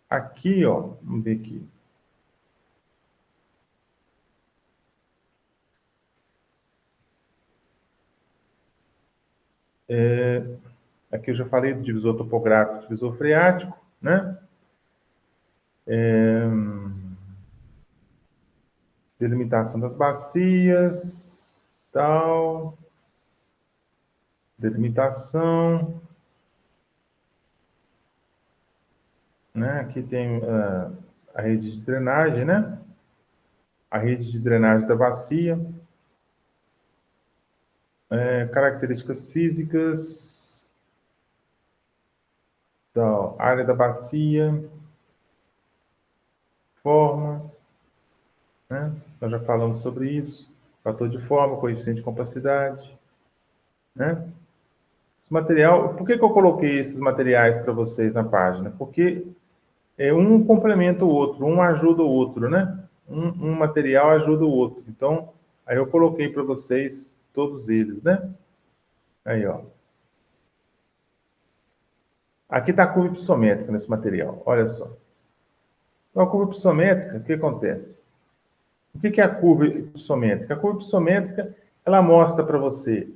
Aqui, ó, vamos ver aqui. Aqui eu já falei do divisor topográfico, divisor freático, né? Delimitação das bacias, tal. Delimitação. Né? Aqui tem a rede de drenagem, né? A rede de drenagem da bacia. Características físicas. Então, área da bacia. Forma. Né? Nós já falamos sobre isso. Fator de forma, coeficiente de compacidade. Né? Esse material, por que eu coloquei esses materiais para vocês na página? Porque um complementa o outro, um ajuda o outro, né? Um material ajuda o outro. Então, aí eu coloquei para vocês todos eles, né? Aí, ó. Aqui está a curva psométrica nesse material, olha só. Então, a curva psométrica, o que acontece? O que é a curva psométrica? A curva psométrica, ela mostra para você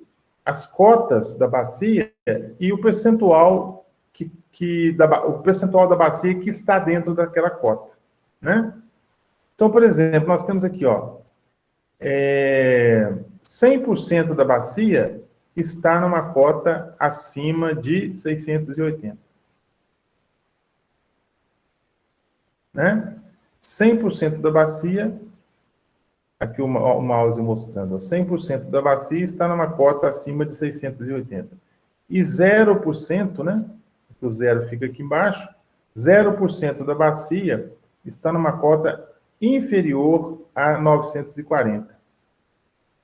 as cotas da bacia e o percentual o percentual da bacia que está dentro daquela cota, né? Então, por exemplo, nós temos aqui, ó, 100% da bacia está numa cota acima de 680. Né? 100% da bacia, aqui o mouse mostrando, 100% da bacia está numa cota acima de 680. E 0%, né? O zero fica aqui embaixo, 0% da bacia está numa cota inferior a 940.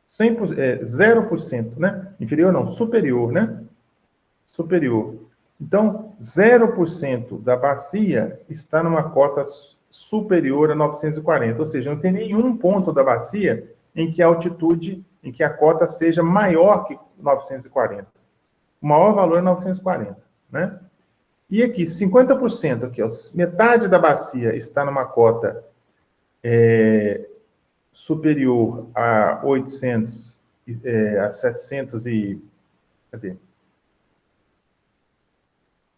0%, né? Inferior não, superior, né? Superior. Então, 0% da bacia está numa cota superior a 940, ou seja, não tem nenhum ponto da bacia em que a altitude, em que a cota seja maior que 940. O maior valor é 940, né? E aqui, 50%, aqui, ó, metade da bacia está numa cota superior a 800, a 700 e... Cadê?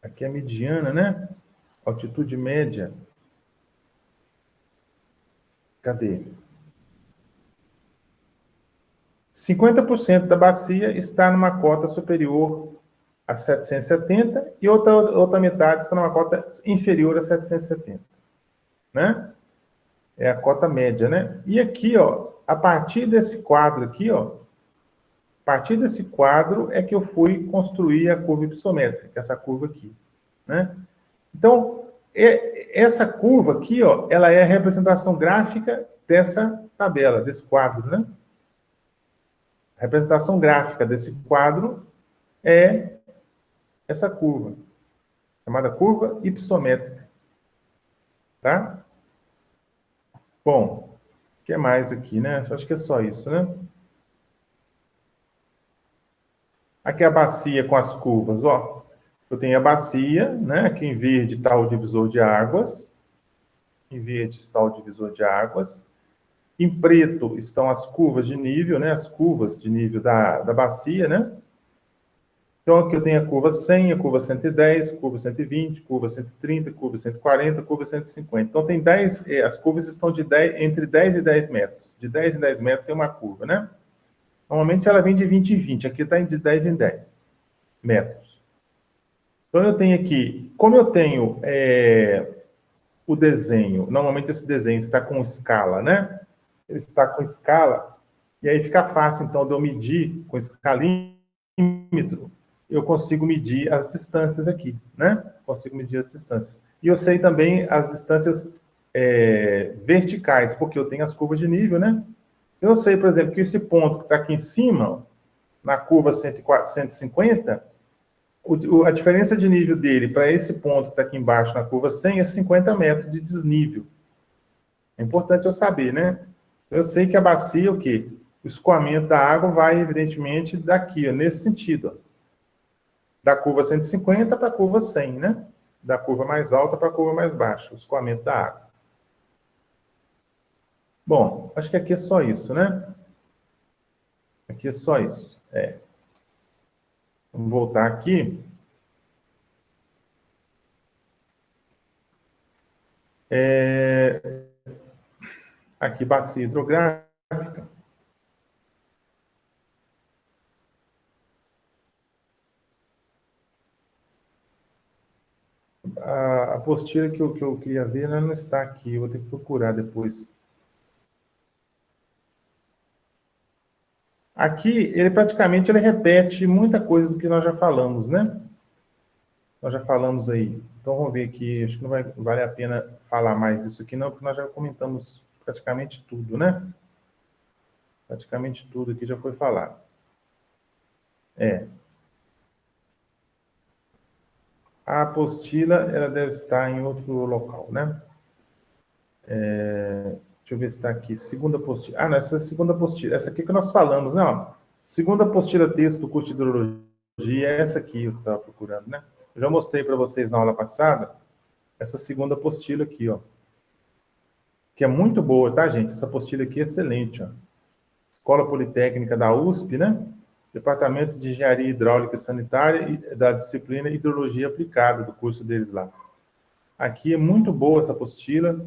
Aqui é a mediana, né? Altitude média. Cadê? 50% da bacia está numa cota superior a 770 e outra metade está numa cota inferior a 770, né? É a cota média, né? E aqui, ó, a partir desse quadro aqui, ó, a partir desse quadro é que eu fui construir a curva ipsométrica, que é essa curva aqui, né? Então, essa curva aqui, ó, ela é a representação gráfica dessa tabela, desse quadro, né? A representação gráfica desse quadro é essa curva, chamada curva ipsométrica, tá? Bom, o que mais aqui, né? Acho que é só isso, né? Aqui é a bacia com as curvas, ó. Eu tenho a bacia, né? Aqui em verde está o divisor de águas. Em verde está o divisor de águas. Em preto estão as curvas de nível, né? As curvas de nível da bacia, né? Então, aqui eu tenho a curva 100, a curva 110, curva 120, curva 130, curva 140, curva 150. Então, tem 10, as curvas estão entre 10 e 10 metros. De 10 em 10 metros tem uma curva, né? Normalmente ela vem de 20 em 20, aqui está de 10 em 10 metros. Então, eu tenho aqui, como eu tenho o desenho, normalmente esse desenho está com escala, né? Ele está com escala, e aí fica fácil, então, de eu medir com escalímetro, eu consigo medir as distâncias aqui, né? Consigo medir as distâncias. E eu sei também as distâncias verticais, porque eu tenho as curvas de nível, né? Eu sei, por exemplo, que esse ponto que está aqui em cima, na curva 150, a diferença de nível dele para esse ponto que está aqui embaixo, na curva 100, é 50 metros de desnível. É importante eu saber, né? Eu sei que a bacia, o quê? O escoamento da água vai, evidentemente, daqui, ó, nesse sentido, ó. Da curva 150 para a curva 100, né? Da curva mais alta para a curva mais baixa, o escoamento da água. Bom, acho que aqui é só isso, né? Aqui é só isso. Vamos voltar aqui. Aqui, bacia hidrográfica. A apostila que eu queria ver, ela não está aqui. Eu vou ter que procurar depois. Aqui, ele praticamente repete muita coisa do que nós já falamos, né? Nós já falamos aí. Então, vamos ver aqui. Acho que não vale a pena falar mais disso aqui, não, porque nós já comentamos praticamente tudo, né? Praticamente tudo aqui já foi falado. A apostila, ela deve estar em outro local, né? Deixa eu ver se está aqui. Segunda apostila. Ah, não, essa é a segunda apostila. Essa aqui que nós falamos, né? Ó. Segunda apostila texto do curso de hidrologia é essa aqui que eu estava procurando, né? Eu já mostrei para vocês na aula passada essa segunda apostila aqui, ó. Que é muito boa, tá, gente? Essa apostila aqui é excelente, ó. Escola Politécnica da USP, né? Departamento de Engenharia Hidráulica e Sanitária e da disciplina Hidrologia Aplicada, do curso deles lá. Aqui é muito boa essa apostila.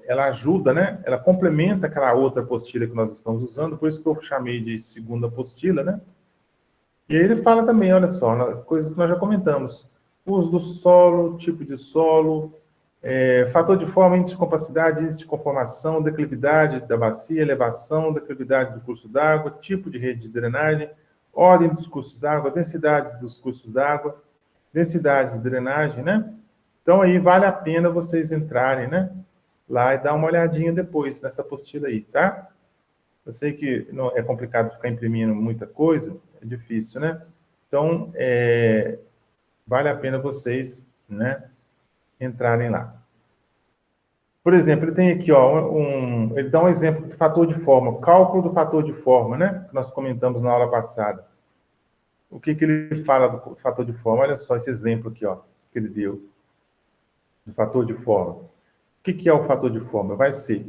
Ela ajuda, né? Ela complementa aquela outra apostila que nós estamos usando, por isso que eu chamei de segunda apostila, né? E aí ele fala também, olha só, coisas que nós já comentamos. Uso do solo, tipo de solo, fator de forma, índice de compacidade, índice de conformação, declividade da bacia, elevação, declividade do curso d'água, tipo de rede de drenagem, ordem dos cursos d'água, densidade dos cursos d'água, densidade de drenagem, né? Então, aí vale a pena vocês entrarem, né? Lá e dar uma olhadinha depois nessa apostila aí, tá? Eu sei que não é complicado ficar imprimindo muita coisa, é difícil, né? Então, vale a pena vocês, né, entrarem lá. Por exemplo, ele tem aqui, ó, ele dá um exemplo de fator de forma, cálculo do fator de forma, né? Que nós comentamos na aula passada. O que ele fala do fator de forma? Olha só esse exemplo aqui, ó, que ele deu. Do fator de forma. O que é o fator de forma? Vai ser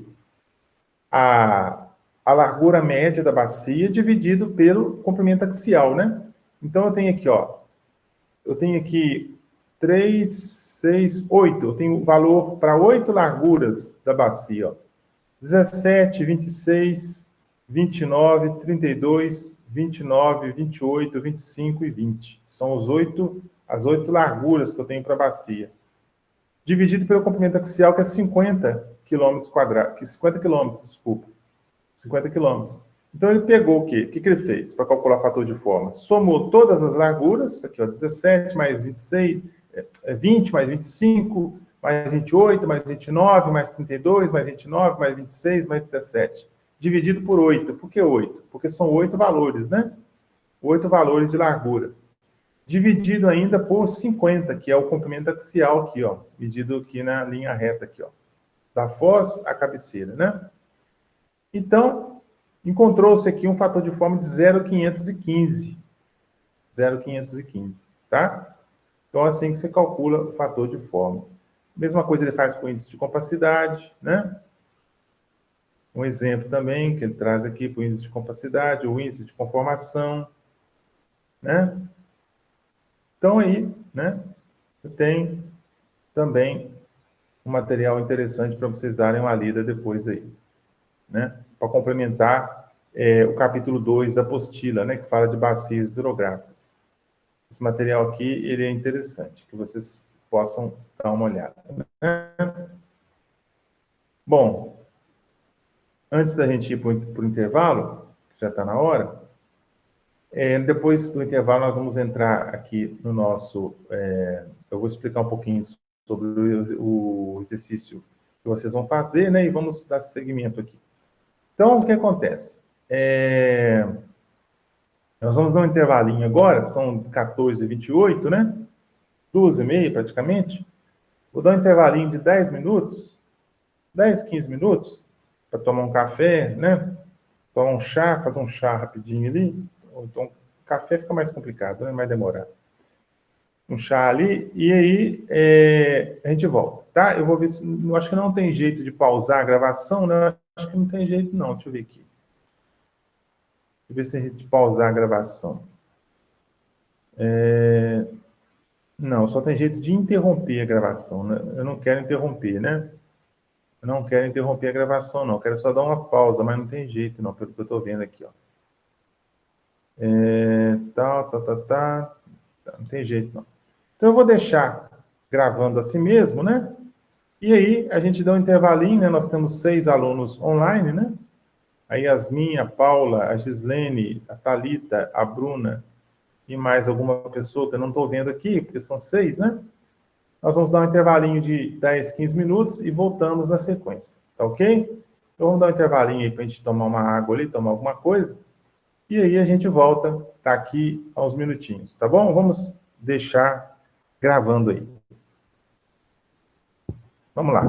a largura média da bacia dividido pelo comprimento axial, né? Então, eu tenho aqui, ó, eu tenho aqui 3, 6, 8. Eu tenho valor para 8 larguras da bacia, ó. 17, 26, 29, 32, 29, 28, 25 e 20. São as 8 larguras que eu tenho para a bacia. Dividido pelo comprimento axial, que é 50 quilômetros quadrados. 50 quilômetros, desculpa. 50 quilômetros. Então, ele pegou o quê? O que ele fez para calcular o fator de forma? Somou todas as larguras, aqui, ó, 17 mais 26, 20 mais 25, mais 28, mais 29, mais 32, mais 29, mais 26, mais 17. Dividido por 8. Por que 8? Porque são 8 valores, né? 8 valores de largura. Dividido ainda por 50, que é o comprimento axial aqui, ó. Medido aqui na linha reta aqui, ó. Da foz à cabeceira, né? Então, encontrou-se aqui um fator de forma de 0,515. 0,515, tá? Então, assim que você calcula o fator de forma. Mesma coisa ele faz com o índice de compacidade, né? Um exemplo também que ele traz aqui para o índice de compacidade, o índice de conformação, né? Então, aí, né? Tem também um material interessante para vocês darem uma lida depois aí, né? Para complementar o capítulo 2 da apostila, né? Que fala de bacias hidrográficas. Esse material aqui, ele é interessante, que vocês possam dar uma olhada, né? Bom, antes da gente ir para o intervalo, que já está na hora, depois do intervalo nós vamos entrar aqui no nosso... eu vou explicar um pouquinho sobre o exercício que vocês vão fazer, né? E vamos dar seguimento aqui. Então, o que acontece? Nós vamos dar um intervalinho agora, são 14h28, né? 2h30 praticamente. Vou dar um intervalinho de 10 minutos, 10, 15 minutos, para tomar um café, né? Tomar um chá, fazer um chá rapidinho ali. Ou então, café fica mais complicado, né? Mais demorado. Um chá ali, e aí a gente volta, tá? Eu vou ver se... Eu acho que não tem jeito de pausar a gravação, né? Acho que não tem jeito, não. Deixa eu ver aqui. Deixa eu ver se tem jeito de pausar a gravação. Não, só tem jeito de interromper a gravação, né? Eu não quero interromper, né? Eu não quero interromper a gravação, não. Eu quero só dar uma pausa, mas não tem jeito, não, pelo que eu estou vendo aqui, ó. Não tem jeito, não. Então, eu vou deixar gravando assim mesmo, né? E aí, a gente dá um intervalinho, né? Nós temos 6 alunos online, né? A Yasmin, a Paula, a Gislene, a Thalita, a Bruna e mais alguma pessoa que eu não estou vendo aqui, porque são 6, né? Nós vamos dar um intervalinho de 10, 15 minutos e voltamos na sequência, tá ok? Então, vamos dar um intervalinho aí para a gente tomar uma água ali, tomar alguma coisa. E aí a gente volta daqui a uns minutinhos, tá bom? Vamos deixar gravando aí. Vamos lá.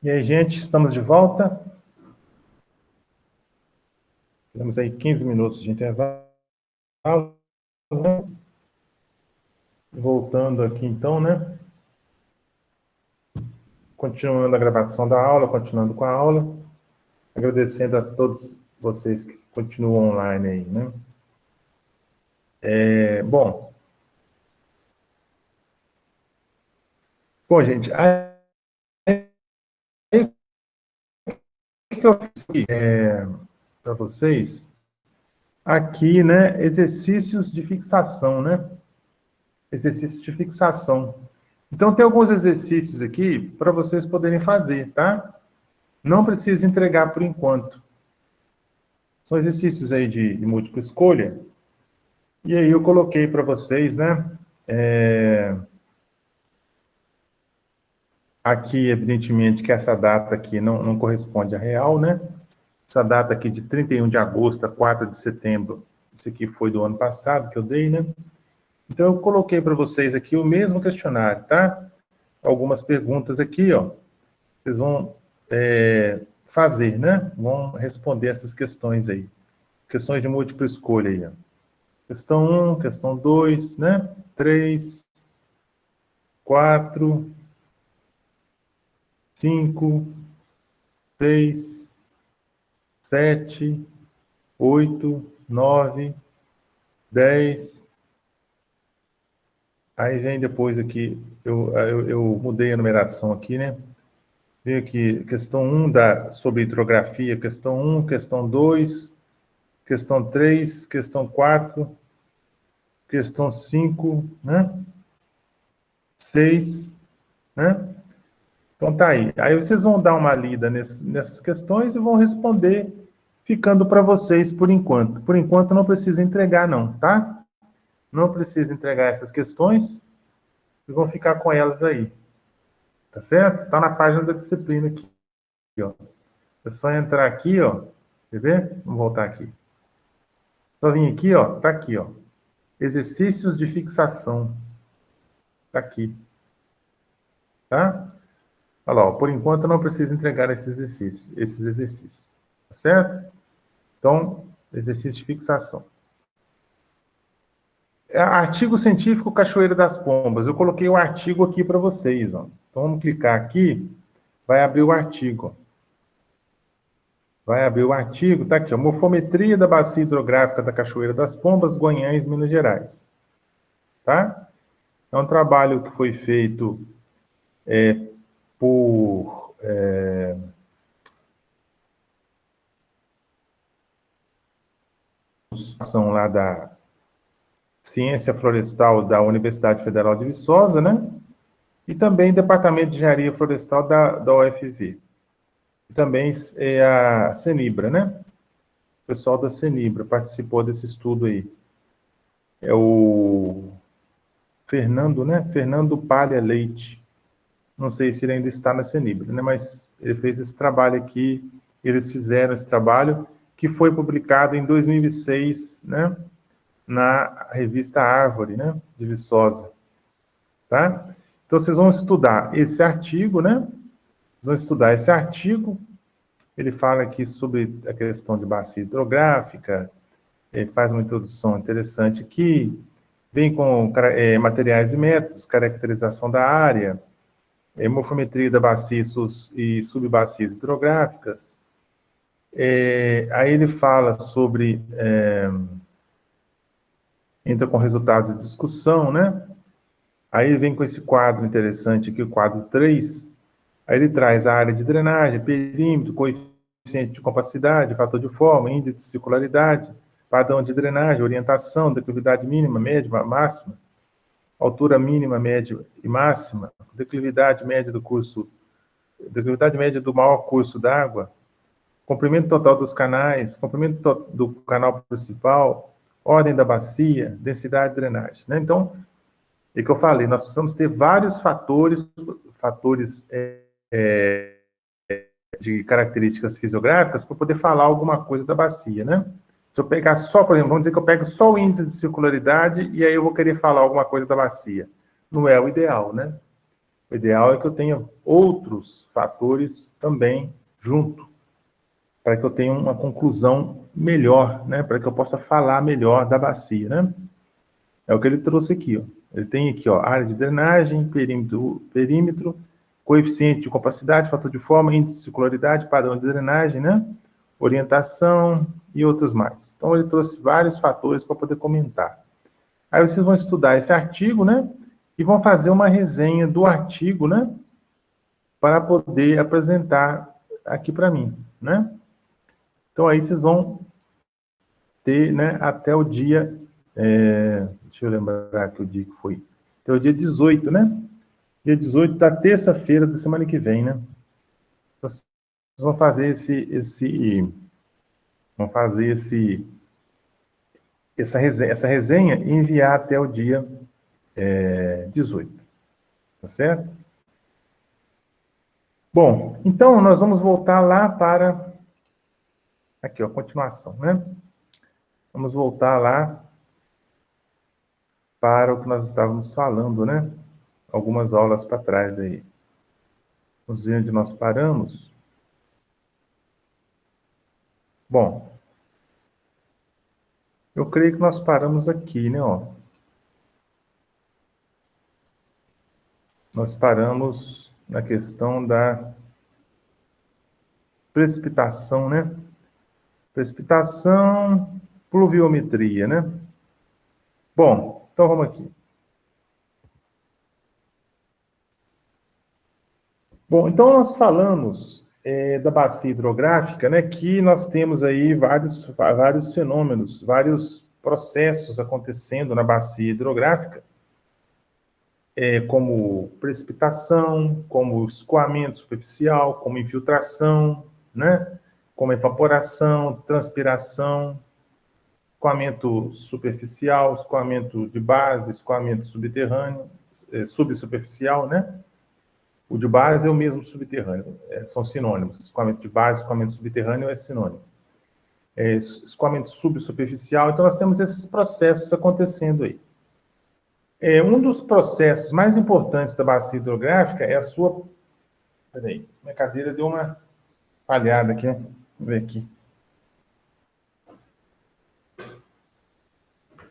E aí, gente, estamos de volta. Temos aí 15 minutos de intervalo. Voltando aqui, então, né? Continuando a gravação da aula, continuando com a aula. Agradecendo a todos vocês que continuam online aí, né? Bom, gente, o que eu fiz aqui para vocês? Aqui, né, exercícios de fixação, né? Exercícios de fixação. Então, tem alguns exercícios aqui para vocês poderem fazer, tá? Não precisa entregar por enquanto. São exercícios aí de múltipla escolha. E aí eu coloquei para vocês, né? Aqui, evidentemente, que essa data aqui não corresponde à real, né? Essa data aqui de 31 de agosto a 4 de setembro, isso aqui foi do ano passado que eu dei, né? Então, eu coloquei para vocês aqui o mesmo questionário, tá? Algumas perguntas aqui, ó. Vocês vão fazer, né? Vão responder essas questões aí. Questões de múltipla escolha aí, ó. Questão 1, questão 2, né? 3, 4, 5, 6, 7, 8, 9, 10. Aí vem depois aqui, eu mudei a numeração aqui, né? Vem aqui, questão 1 sobre hidrografia, questão 1, questão 2, questão 3, questão 4, questão 5, né? 6, né? Então tá aí. Aí vocês vão dar uma lida nessas questões e vão responder, ficando para vocês por enquanto. Por enquanto não precisa entregar não, tá? Não precisa entregar essas questões, vocês vão ficar com elas aí. Tá certo? Tá na página da disciplina aqui, ó. É só entrar aqui, ó. Quer ver? Vamos voltar aqui. Só vir aqui, ó. Tá aqui, ó. Exercícios de fixação. Tá aqui. Tá? Olha lá, ó. Por enquanto não precisa entregar esses exercícios. Tá certo? Então, exercício de fixação. Artigo científico Cachoeira das Pombas. Eu coloquei o artigo aqui para vocês, ó. Então, vamos clicar aqui, vai abrir o artigo. Vai abrir o artigo, tá aqui, ó. Morfometria da bacia hidrográfica da Cachoeira das Pombas, Guanhães, Minas Gerais. Tá? É um trabalho que foi feito por... são lá da Ciência Florestal da Universidade Federal de Viçosa, né? E também Departamento de Engenharia Florestal da UFV. E também a Cenibra, né? O pessoal da Cenibra participou desse estudo aí. É o Fernando, né? Fernando Palha Leite. Não sei se ele ainda está na Cenibra, né? Mas ele fez esse trabalho aqui, eles fizeram esse trabalho, que foi publicado em 2006, né? Na revista Árvore, né? De Viçosa. Tá? Então, vocês vão estudar esse artigo, né? Vocês vão estudar esse artigo. Ele fala aqui sobre a questão de bacia hidrográfica, ele faz uma introdução interessante aqui, vem com materiais e métodos, caracterização da área, morfometria da bacia e subbacias hidrográficas. Aí ele fala sobre... entra com resultados de discussão, né? Aí vem com esse quadro interessante aqui, o quadro 3. Aí ele traz a área de drenagem, perímetro, coeficiente de compacidade, fator de forma, índice de circularidade, padrão de drenagem, orientação, declividade mínima, média, máxima, altura mínima, média e máxima, declividade média do maior curso d'água, comprimento total dos canais, comprimento do canal principal, ordem da bacia, densidade de drenagem, né? Então, é que eu falei, nós precisamos ter vários fatores de características fisiográficas para poder falar alguma coisa da bacia, né? Se eu pegar só, por exemplo, vamos dizer que eu pego só o índice de circularidade e aí eu vou querer falar alguma coisa da bacia. Não é o ideal, né? O ideal é que eu tenha outros fatores também junto, para que eu tenha uma conclusão melhor, né? Para que eu possa falar melhor da bacia, né? É o que ele trouxe aqui, ó. Ele tem aqui, ó, área de drenagem, perímetro, coeficiente de compacidade, fator de forma, índice de circularidade, padrão de drenagem, né? Orientação e outros mais. Então, ele trouxe vários fatores para poder comentar. Aí vocês vão estudar esse artigo, né? E vão fazer uma resenha do artigo, né? Para poder apresentar aqui para mim, né? Então, aí vocês vão ter, né, até o dia... deixa eu lembrar que o dia que foi. Até o dia 18, né? Dia 18 da terça-feira da semana que vem, né? Vocês vão fazer essa resenha e enviar até o dia 18. Tá certo? Bom, então nós vamos voltar lá para... Aqui, ó, continuação, né? Vamos voltar lá para o que nós estávamos falando, né? Algumas aulas para trás aí. Vamos ver onde nós paramos. Bom, eu creio que nós paramos aqui, né? Ó. Nós paramos na questão da precipitação, né? Precipitação, pluviometria, né? Bom, então vamos aqui. Bom, então nós falamos da bacia hidrográfica, né, que nós temos aí vários fenômenos, vários processos acontecendo na bacia hidrográfica, como precipitação, como escoamento superficial, como infiltração, né, como evaporação, transpiração, escoamento superficial, escoamento de base, escoamento subterrâneo, subsuperficial, né? O de base é o mesmo subterrâneo, são sinônimos. Escoamento de base, escoamento subterrâneo é sinônimo. Escoamento subsuperficial, então nós temos esses processos acontecendo aí. Um dos processos mais importantes da bacia hidrográfica é a sua... Peraí, minha cadeira deu uma falhada aqui, né? Vamos ver aqui.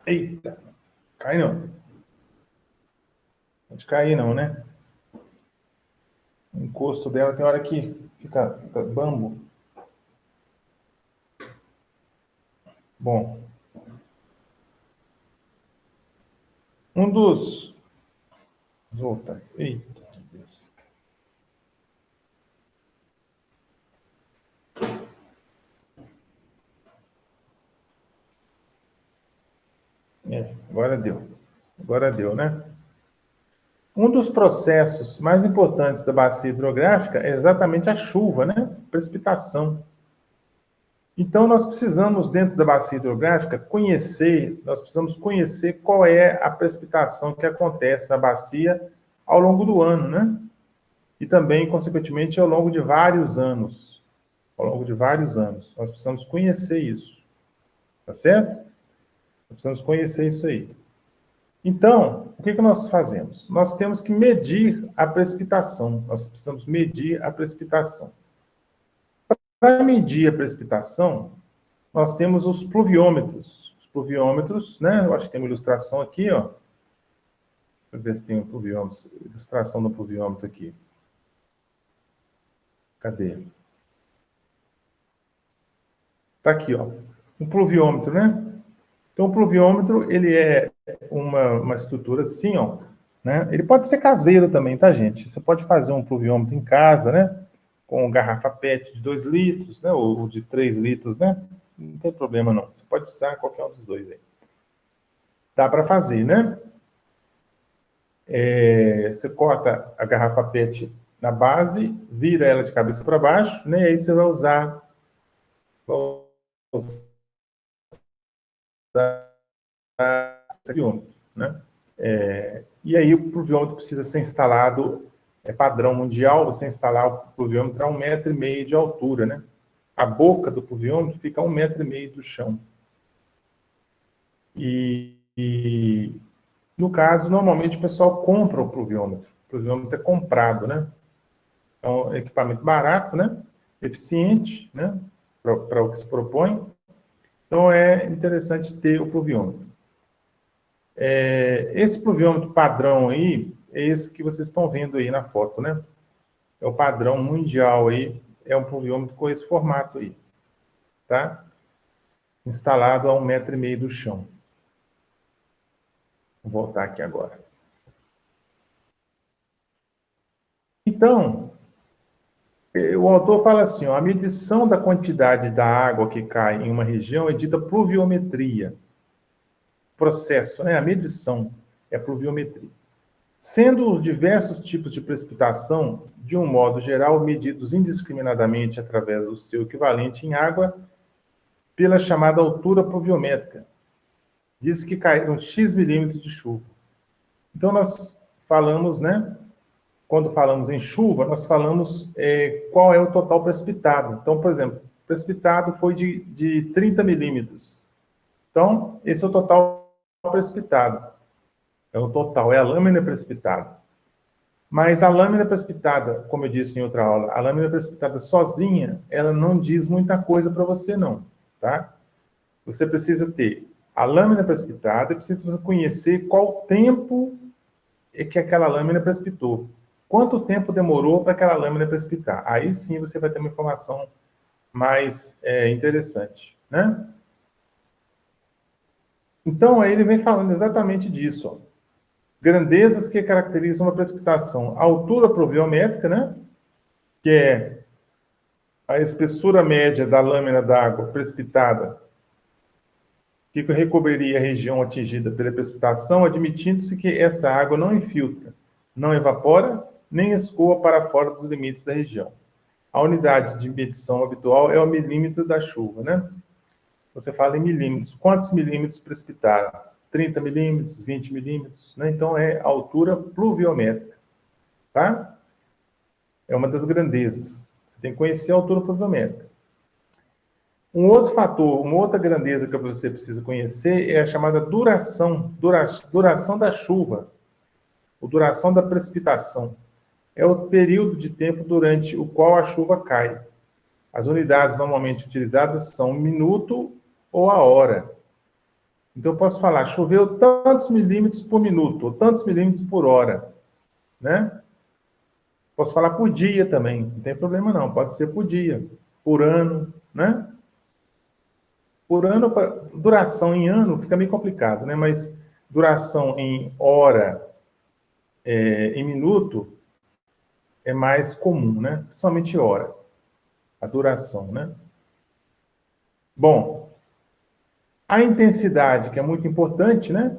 Eita, cai não. Não pode cair não, né? O encosto dela tem hora que fica bambo. Bom. Um dos... Volta. Eita, meu Deus. Agora deu. Agora deu, né? Um dos processos mais importantes da bacia hidrográfica é exatamente a chuva, né? Precipitação. Então, nós precisamos, dentro da bacia hidrográfica, nós precisamos conhecer qual é a precipitação que acontece na bacia ao longo do ano, né? E também, consequentemente, ao longo de vários anos. Ao longo de vários anos. Nós precisamos conhecer isso. Tá certo? Nós precisamos conhecer isso aí. Então, o que nós fazemos? Nós temos que medir a precipitação. Nós precisamos medir a precipitação. Para medir a precipitação, nós temos os pluviômetros. Os pluviômetros, né? Eu acho que tem uma ilustração aqui, ó. Deixa eu ver se tem um pluviômetro. Ilustração do pluviômetro aqui. Cadê? Tá aqui, ó. Um pluviômetro, né? Então, o pluviômetro, ele é uma estrutura assim, ó, né? Ele pode ser caseiro também, tá, gente? Você pode fazer um pluviômetro em casa, né? Com garrafa PET de 2 litros, né? Ou de 3 litros, né? Não tem problema, não. Você pode usar qualquer um dos dois aí. Dá para fazer, né? Você corta a garrafa PET na base, vira ela de cabeça para baixo, né? E aí você vai usar pluviômetro, né? E aí o pluviômetro precisa ser instalado, padrão mundial, você instalar o pluviômetro a 1,5 metro de altura, né? A boca do pluviômetro fica a 1,5 metro do chão. E no caso, normalmente o pessoal compra o pluviômetro, pluviômetro é comprado, né? É um equipamento barato, né? Eficiente, né? Para o que se propõe. Então, é interessante ter o pluviômetro. Esse pluviômetro padrão aí, é esse que vocês estão vendo aí na foto, né? É o padrão mundial aí, é um pluviômetro com esse formato aí, tá? Instalado a 1,5 m do chão. Vou voltar aqui agora. Então, o autor fala assim, ó, a medição da quantidade da água que cai em uma região é dita pluviometria. Processo, né? A medição é pluviometria. Sendo os diversos tipos de precipitação, de um modo geral, medidos indiscriminadamente através do seu equivalente em água, pela chamada altura pluviométrica. Diz que caíram X milímetros de chuva. Então, nós falamos, né? Quando falamos em chuva, nós falamos qual é o total precipitado. Então, por exemplo, precipitado foi de 30 milímetros. Então, esse é o total precipitado. É o total, é a lâmina precipitada. Mas a lâmina precipitada, como eu disse em outra aula, a lâmina precipitada sozinha, ela não diz muita coisa para você, não, tá? Você precisa ter a lâmina precipitada e precisa conhecer qual tempo é que aquela lâmina precipitou. Quanto tempo demorou para aquela lâmina precipitar? Aí sim você vai ter uma informação mais interessante, né? Então, aí ele vem falando exatamente disso, ó. Grandezas que caracterizam uma precipitação. A altura pluviométrica, né? Que é a espessura média da lâmina d'água precipitada que recobriria a região atingida pela precipitação, admitindo-se que essa água não infiltra, não evapora, nem escoa para fora dos limites da região. A unidade de medição habitual é o milímetro da chuva, né? Você fala em milímetros. Quantos milímetros precipitaram? 30 milímetros, 20 milímetros, né? Então, é a altura pluviométrica, tá? É uma das grandezas. Você tem que conhecer a altura pluviométrica. Um outro fator, uma outra grandeza que você precisa conhecer é a chamada duração da chuva, ou duração da precipitação. É o período de tempo durante o qual a chuva cai. As unidades normalmente utilizadas são minuto ou a hora. Então, eu posso falar, choveu tantos milímetros por minuto, ou tantos milímetros por hora, né? Posso falar por dia também, não tem problema não, pode ser por dia, por ano, né? Por ano, duração em ano fica meio complicado, né? Mas duração em hora, em minuto, é mais comum, né? Principalmente hora, a duração, né? Bom, a intensidade, que é muito importante, né?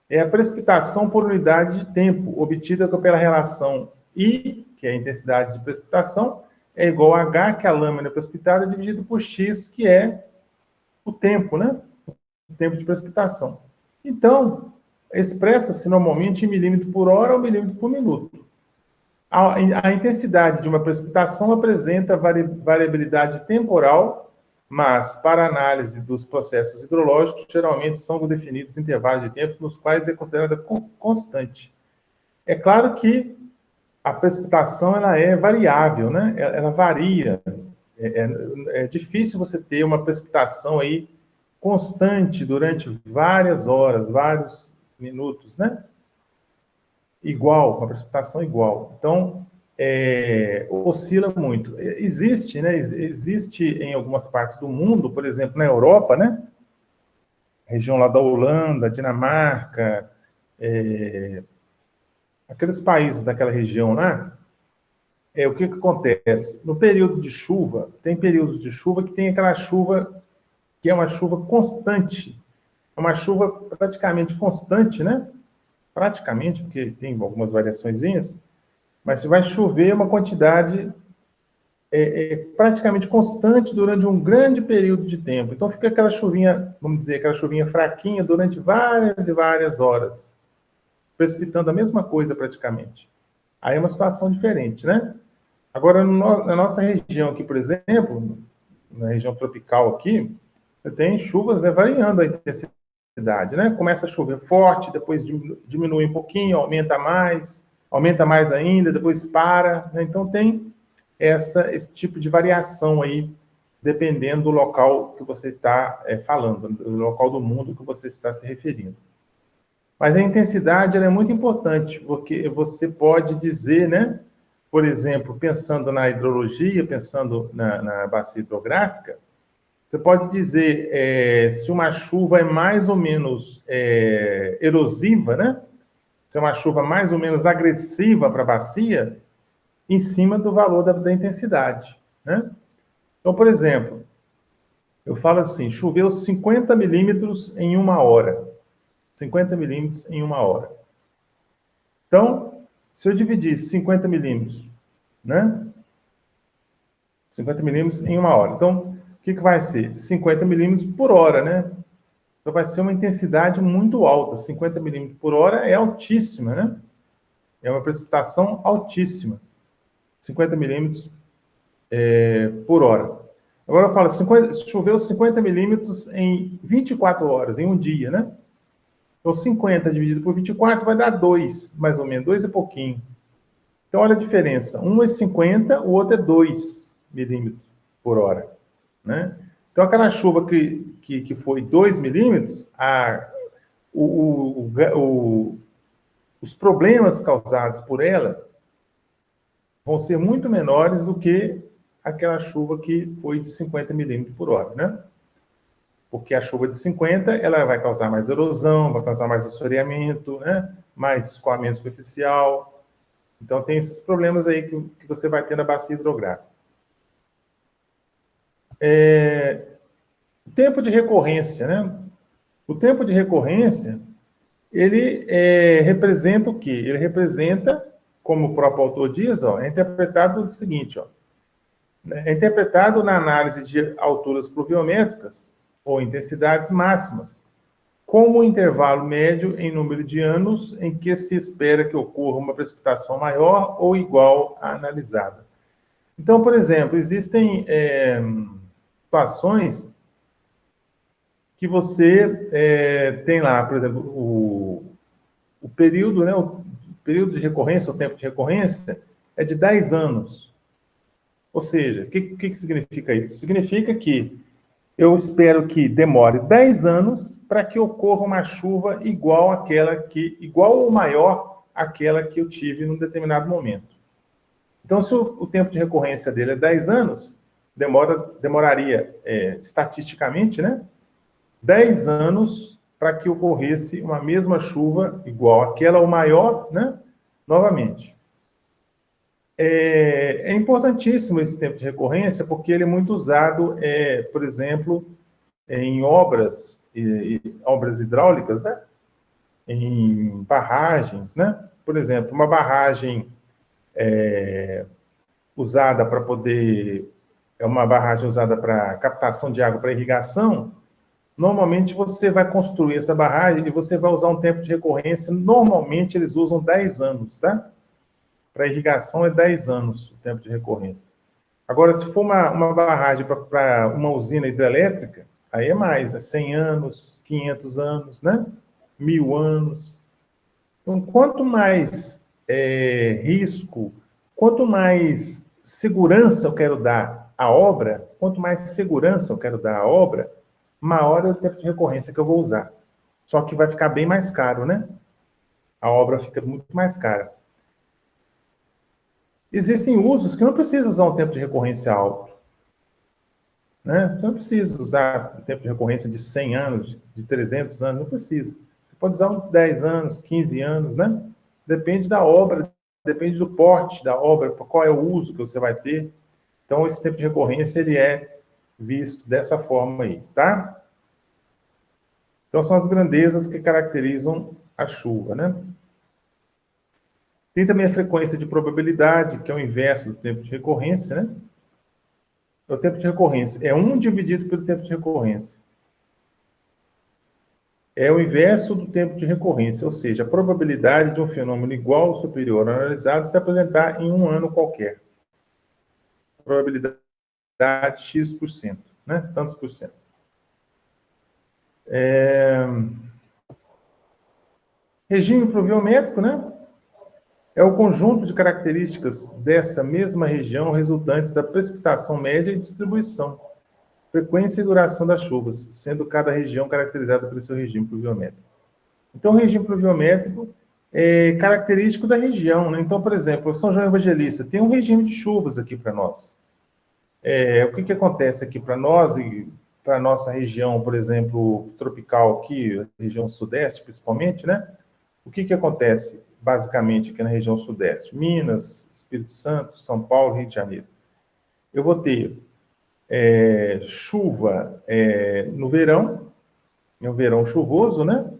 É a precipitação por unidade de tempo, obtida pela relação I, que é a intensidade de precipitação, é igual a H, que é a lâmina precipitada, dividido por X, que é o tempo, né? O tempo de precipitação. Então, expressa-se normalmente em milímetro por hora ou milímetro por minuto. A intensidade de uma precipitação apresenta variabilidade temporal, mas, para análise dos processos hidrológicos, geralmente são definidos intervalos de tempo nos quais é considerada constante. É claro que a precipitação ela é variável, né? Ela varia. É difícil você ter uma precipitação aí constante durante várias horas, vários minutos, né? Igual, uma precipitação igual. Então, oscila muito. Existe, né? Existe em algumas partes do mundo, por exemplo, na Europa, né? A região lá da Holanda, Dinamarca, aqueles países daquela região lá, o que acontece? No período de chuva, tem períodos de chuva que tem aquela chuva que é uma chuva constante, é uma chuva praticamente constante, né? Praticamente, porque tem algumas variaçõezinhas, mas vai chover uma quantidade praticamente constante durante um grande período de tempo. Então fica aquela chuvinha, vamos dizer, aquela chuvinha fraquinha durante várias e várias horas, precipitando a mesma coisa praticamente. Aí é uma situação diferente, né? Agora, na nossa região aqui, por exemplo, na região tropical aqui, você tem chuvas, né, variando a intensidade, né? Começa a chover forte, depois diminui um pouquinho, aumenta mais, aumenta mais ainda, depois para, né? Então tem esse tipo de variação aí, dependendo do local que você está falando, do local do mundo que você está se referindo. Mas a intensidade ela é muito importante, porque você pode dizer, né, por exemplo, pensando na hidrologia, pensando na bacia hidrográfica, você pode dizer se uma chuva é mais ou menos erosiva, né? Se é uma chuva mais ou menos agressiva para a bacia, em cima do valor da intensidade, né? Então, por exemplo, eu falo assim, choveu 50 milímetros em 1 hora. 50 milímetros em 1 hora. Então, se eu dividir 50 milímetros, né? 50 milímetros em 1 hora. Então, o que vai ser? 50 milímetros por hora, né? Então, vai ser uma intensidade muito alta. 50 milímetros por hora é altíssima, né? É uma precipitação altíssima. 50 milímetros por hora. Agora eu falo, choveu 50 milímetros em 24 horas, em um dia, né? Então, 50 dividido por 24 vai dar 2, mais ou menos, 2 e pouquinho. Então, olha a diferença. Um é 50, o outro é 2 milímetros por hora, né? Então, aquela chuva que foi 2 milímetros, os problemas causados por ela vão ser muito menores do que aquela chuva que foi de 50 milímetros por hora, né? Porque a chuva de 50, ela vai causar mais erosão, vai causar mais assoreamento, né? Mais escoamento superficial. Então, tem esses problemas aí que você vai ter na bacia hidrográfica. O tempo de recorrência, né? O tempo de recorrência, ele representa o quê? Ele representa, como o próprio autor diz, ó, é interpretado o seguinte, ó, é interpretado na análise de alturas pluviométricas ou intensidades máximas, como o intervalo médio em número de anos em que se espera que ocorra uma precipitação maior ou igual à analisada. Então, por exemplo, existem situações que você tem lá, por exemplo, o período, né, o período de recorrência, o tempo de recorrência, é de 10 anos. Ou seja, o que significa isso? Significa que eu espero que demore 10 anos para que ocorra uma chuva igual ou maior àquela que eu tive num determinado momento. Então, se o tempo de recorrência dele é 10 anos, demoraria, estatisticamente, né, 10 anos para que ocorresse uma mesma chuva igual àquela ou maior, né, novamente. É importantíssimo esse tempo de recorrência, porque ele é muito usado, por exemplo, em obras hidráulicas, né? Em barragens, né? Por exemplo, uma barragem usada para uma barragem usada para captação de água para irrigação, normalmente você vai construir essa barragem e você vai usar um tempo de recorrência, normalmente eles usam 10 anos, tá? Para irrigação é 10 anos o tempo de recorrência. Agora, se for uma barragem para uma usina hidrelétrica, aí é mais, 100 anos, 500 anos, né? 1000 anos. Então, quanto mais risco, quanto mais segurança eu quero dar à obra, quanto mais segurança eu quero dar à obra, maior é o tempo de recorrência que eu vou usar. Só que vai ficar bem mais caro, né? A obra fica muito mais cara. Existem usos que não precisa usar um tempo de recorrência alto. Né? Você não precisa usar um tempo de recorrência de 100 anos, de 300 anos, não precisa. Você pode usar uns 10 anos, 15 anos, né? Depende da obra, depende do porte da obra, qual é o uso que você vai ter. Então, esse tempo de recorrência, ele é visto dessa forma aí, tá? Então, são as grandezas que caracterizam a chuva, né? Tem também a frequência de probabilidade, que é o inverso do tempo de recorrência, né? O tempo de recorrência é 1 dividido pelo tempo de recorrência. É o inverso do tempo de recorrência, ou seja, a probabilidade de um fenômeno igual ou superior ao analisado se apresentar em um ano qualquer. Probabilidade X%, né? Tantos por cento. Regime pluviométrico, né? é o conjunto de características dessa mesma região resultantes da precipitação média e distribuição, frequência e duração das chuvas, sendo cada região caracterizada pelo seu regime pluviométrico. Então, o regime pluviométrico é característico da região, né? Então, por exemplo, São João Evangelista tem um regime de chuvas aqui para nós. O que acontece aqui para nós e para a nossa região, por exemplo, tropical aqui, região sudeste principalmente, né? O que acontece basicamente aqui na região sudeste? Minas, Espírito Santo, São Paulo, Rio de Janeiro. Eu vou ter chuva no verão, é um verão chuvoso, né?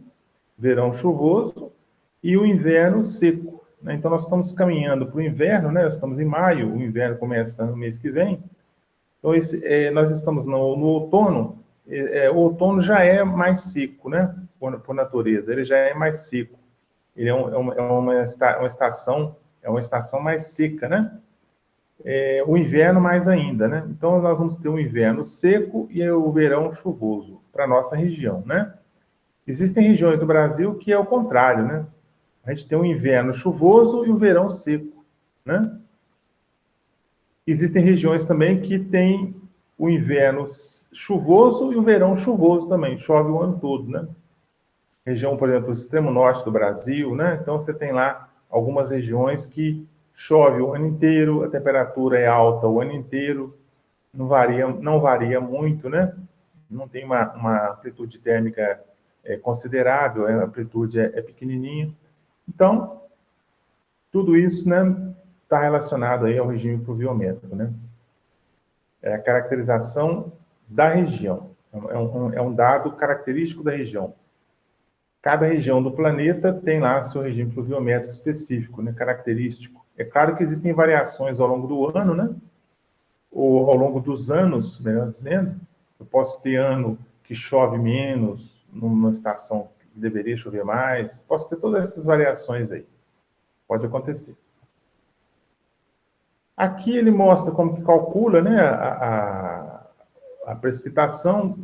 Verão chuvoso e o inverno seco, né? Então, nós estamos caminhando para o inverno, né? Nós estamos em maio, o inverno começa no mês que vem. Então, nós estamos no outono. O outono já é mais seco, né? Por natureza, ele já é mais seco. Ele é uma estação mais seca, né? O inverno mais ainda, né? Então, nós vamos ter um inverno seco e o verão chuvoso para a nossa região, né? Existem regiões do Brasil que é o contrário, né? A gente tem um inverno chuvoso e um verão seco, né? Existem regiões também que tem o inverno chuvoso e o verão chuvoso também, chove o ano todo, né? Região, por exemplo, o extremo norte do Brasil, né? Então, você tem lá algumas regiões que chove o ano inteiro, a temperatura é alta o ano inteiro, não varia muito, né? Não tem uma amplitude térmica considerável, a amplitude é pequenininha. Então, tudo isso, né, está relacionado aí ao regime pluviométrico, né? É a caracterização da região, é um dado característico da região. Cada região do planeta tem lá seu regime pluviométrico específico, né, característico. É claro que existem variações ao longo do ano, né? Ou ao longo dos anos, melhor dizendo. Eu posso ter ano que chove menos, numa estação que deveria chover mais. Posso ter todas essas variações aí. Pode acontecer. Aqui ele mostra como que calcula, né, a precipitação,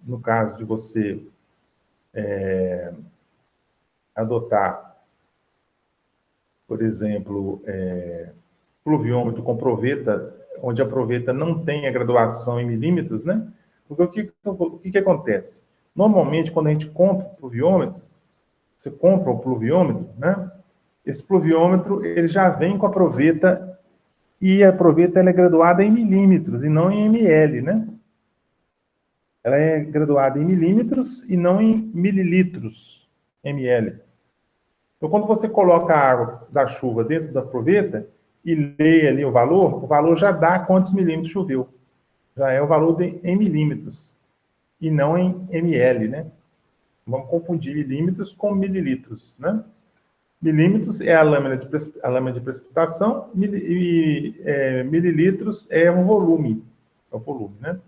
no caso de você adotar, por exemplo, pluviômetro com proveta, onde a proveta não tem a graduação em milímetros, né? Porque o que acontece? Normalmente, quando a gente compra o pluviômetro, você compra o pluviômetro, né? Esse pluviômetro, ele já vem com a proveta, e a proveta ela é graduada em milímetros e não em ml, né? Ela é graduada em milímetros e não em mililitros, ml. Então, quando você coloca a água da chuva dentro da proveta e lê ali o valor já dá quantos milímetros choveu. Já é o valor em milímetros e não em ml, né? Vamos confundir milímetros com mililitros, né? Milímetros é a lâmina de precipitação e mililitros é o volume, né?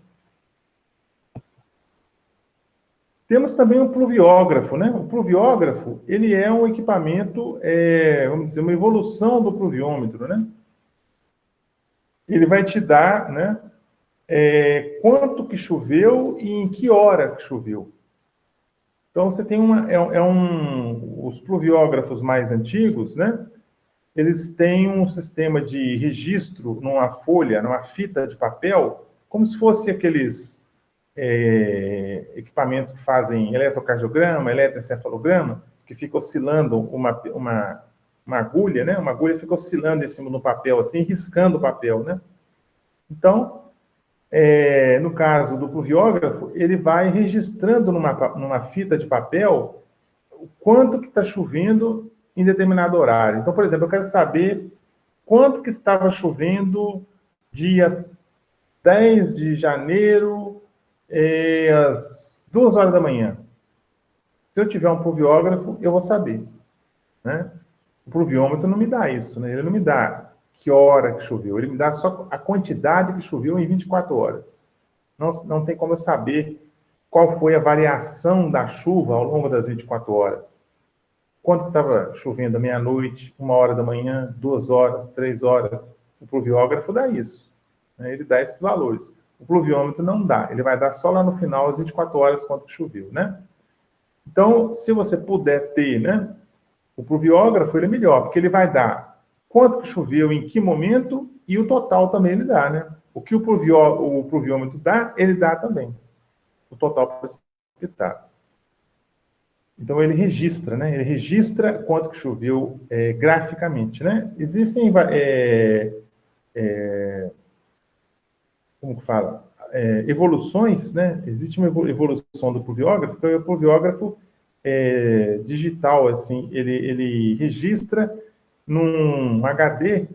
Temos também o pluviógrafo, né? O pluviógrafo, ele é um equipamento, vamos dizer, uma evolução do pluviômetro, né? Ele vai te dar, né, quanto que choveu e em que hora que choveu. Então, você tem os pluviógrafos mais antigos, né? Eles têm um sistema de registro numa folha, numa fita de papel, como se fosse aqueles equipamentos que fazem eletrocardiograma, eletroencefalograma, que fica oscilando uma agulha, né? Uma agulha fica oscilando em cima do papel, assim, riscando o papel, né? Então, no caso do pluviógrafo, ele vai registrando numa fita de papel o quanto que está chovendo em determinado horário. Então, por exemplo, eu quero saber quanto que estava chovendo dia 10 de janeiro, às 2 horas da manhã. Se eu tiver um pluviógrafo, eu vou saber, né? O pluviômetro não me dá isso, né? Ele não me dá que hora que choveu, ele me dá só a quantidade que choveu em 24 horas. Não tem como eu saber qual foi a variação da chuva ao longo das 24 horas. Quanto estava chovendo à meia-noite, 1 hora da manhã, 2 horas, 3 horas. O pluviógrafo dá isso, né? Ele dá esses valores. O pluviômetro não dá, ele vai dar só lá no final, às 24 horas, quanto choveu, né? Então, se você puder ter, né, O pluviógrafo, ele é melhor, porque ele vai dar quanto que choveu, em que momento, e o total também ele dá, né? O que o pluviômetro dá, ele dá também. O total precipitado. Então, ele registra, né? Ele registra quanto que choveu graficamente, né? Existem, como que fala? Evoluções, né? Existe uma evolução do pluviógrafo, que é o pluviógrafo digital, assim, ele registra num HD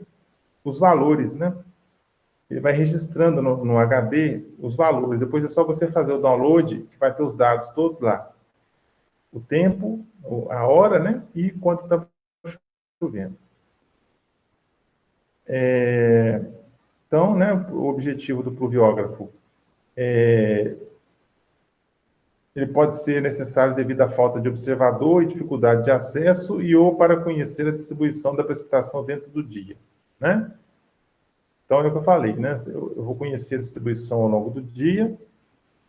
os valores, né? Ele vai registrando no HD os valores. Depois é só você fazer o download, que vai ter os dados todos lá. O tempo, a hora, né? E quanto está chovendo. Então, né, o objetivo do pluviógrafo ele pode ser necessário devido à falta de observador e dificuldade de acesso e ou para conhecer a distribuição da precipitação dentro do dia, né? Então, é o que eu falei, né? Eu vou conhecer a distribuição ao longo do dia.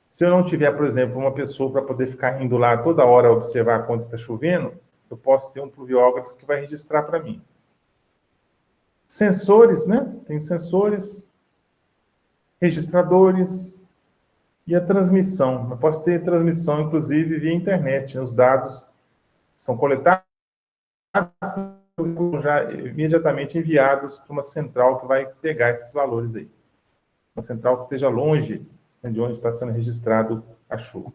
Se eu não tiver, por exemplo, uma pessoa para poder ficar indo lá toda hora observar quanto está chovendo, eu posso ter um pluviógrafo que vai registrar para mim. Sensores, né? Tem sensores, registradores e a transmissão. Eu posso ter transmissão, inclusive, via internet. Os dados são coletados já imediatamente enviados para uma central que vai pegar esses valores aí. Uma central que esteja longe, né, de onde está sendo registrado a chuva.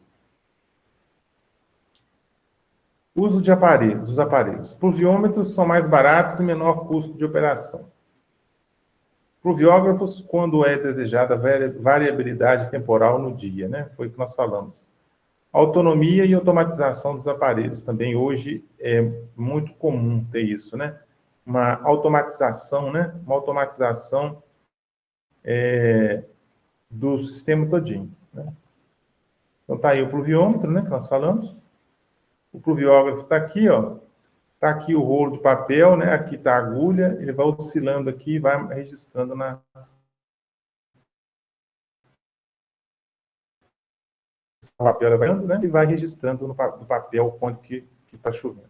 Uso de aparelhos, dos aparelhos. Pluviômetros são mais baratos e menor custo de operação. Pluviógrafos, quando é desejada variabilidade temporal no dia, né? Foi o que nós falamos. Autonomia e automatização dos aparelhos. Também hoje é muito comum ter isso, né? Uma automatização, né? Uma automatização do sistema todinho, né? Então, tá aí o pluviômetro, né? Que nós falamos. O pluviógrafo está aqui, ó. Está aqui o rolo de papel, né? Aqui está a agulha. Ele vai oscilando aqui e vai registrando na... O papel vai andando, né? E vai registrando no papel o quanto que está chovendo.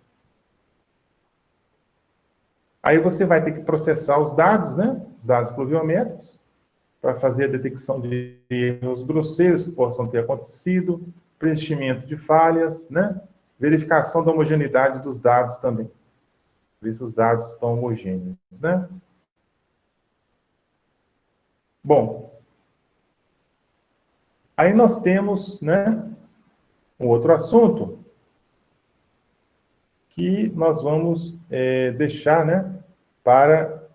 Aí você vai ter que processar os dados, né? Os dados pluviométricos, para fazer a detecção de erros grosseiros que possam ter acontecido, preenchimento de falhas, né? Verificação da homogeneidade dos dados também. Ver se os dados estão homogêneos, né? Bom, aí nós temos, né, um outro assunto que nós vamos deixar, né, para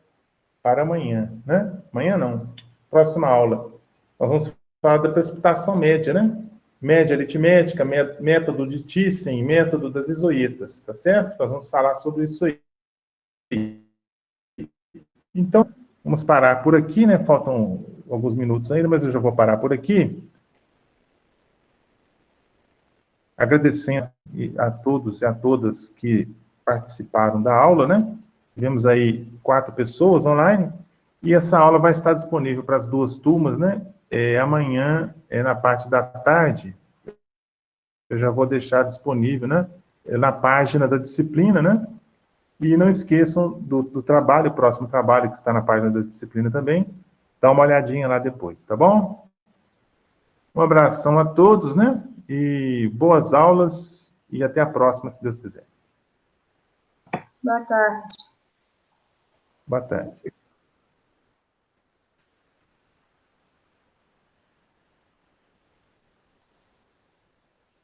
amanhã, né? Amanhã não, próxima aula. Nós vamos falar da precipitação média, né? Média aritmética, método de Thyssen, método das isoetas, tá certo? Nós vamos falar sobre isso aí. Então, vamos parar por aqui, né? Faltam alguns minutos ainda, mas eu já vou parar por aqui. Agradecendo a todos e a todas que participaram da aula, né? Tivemos aí 4 pessoas online, e essa aula vai estar disponível para as 2 turmas, né? Amanhã, na parte da tarde, eu já vou deixar disponível, né? Na página da disciplina, né? E não esqueçam do trabalho, o próximo trabalho que está na página da disciplina também. Dá uma olhadinha lá depois, tá bom? Um abração a todos, né? E boas aulas e até a próxima, se Deus quiser. Boa tarde. Boa tarde.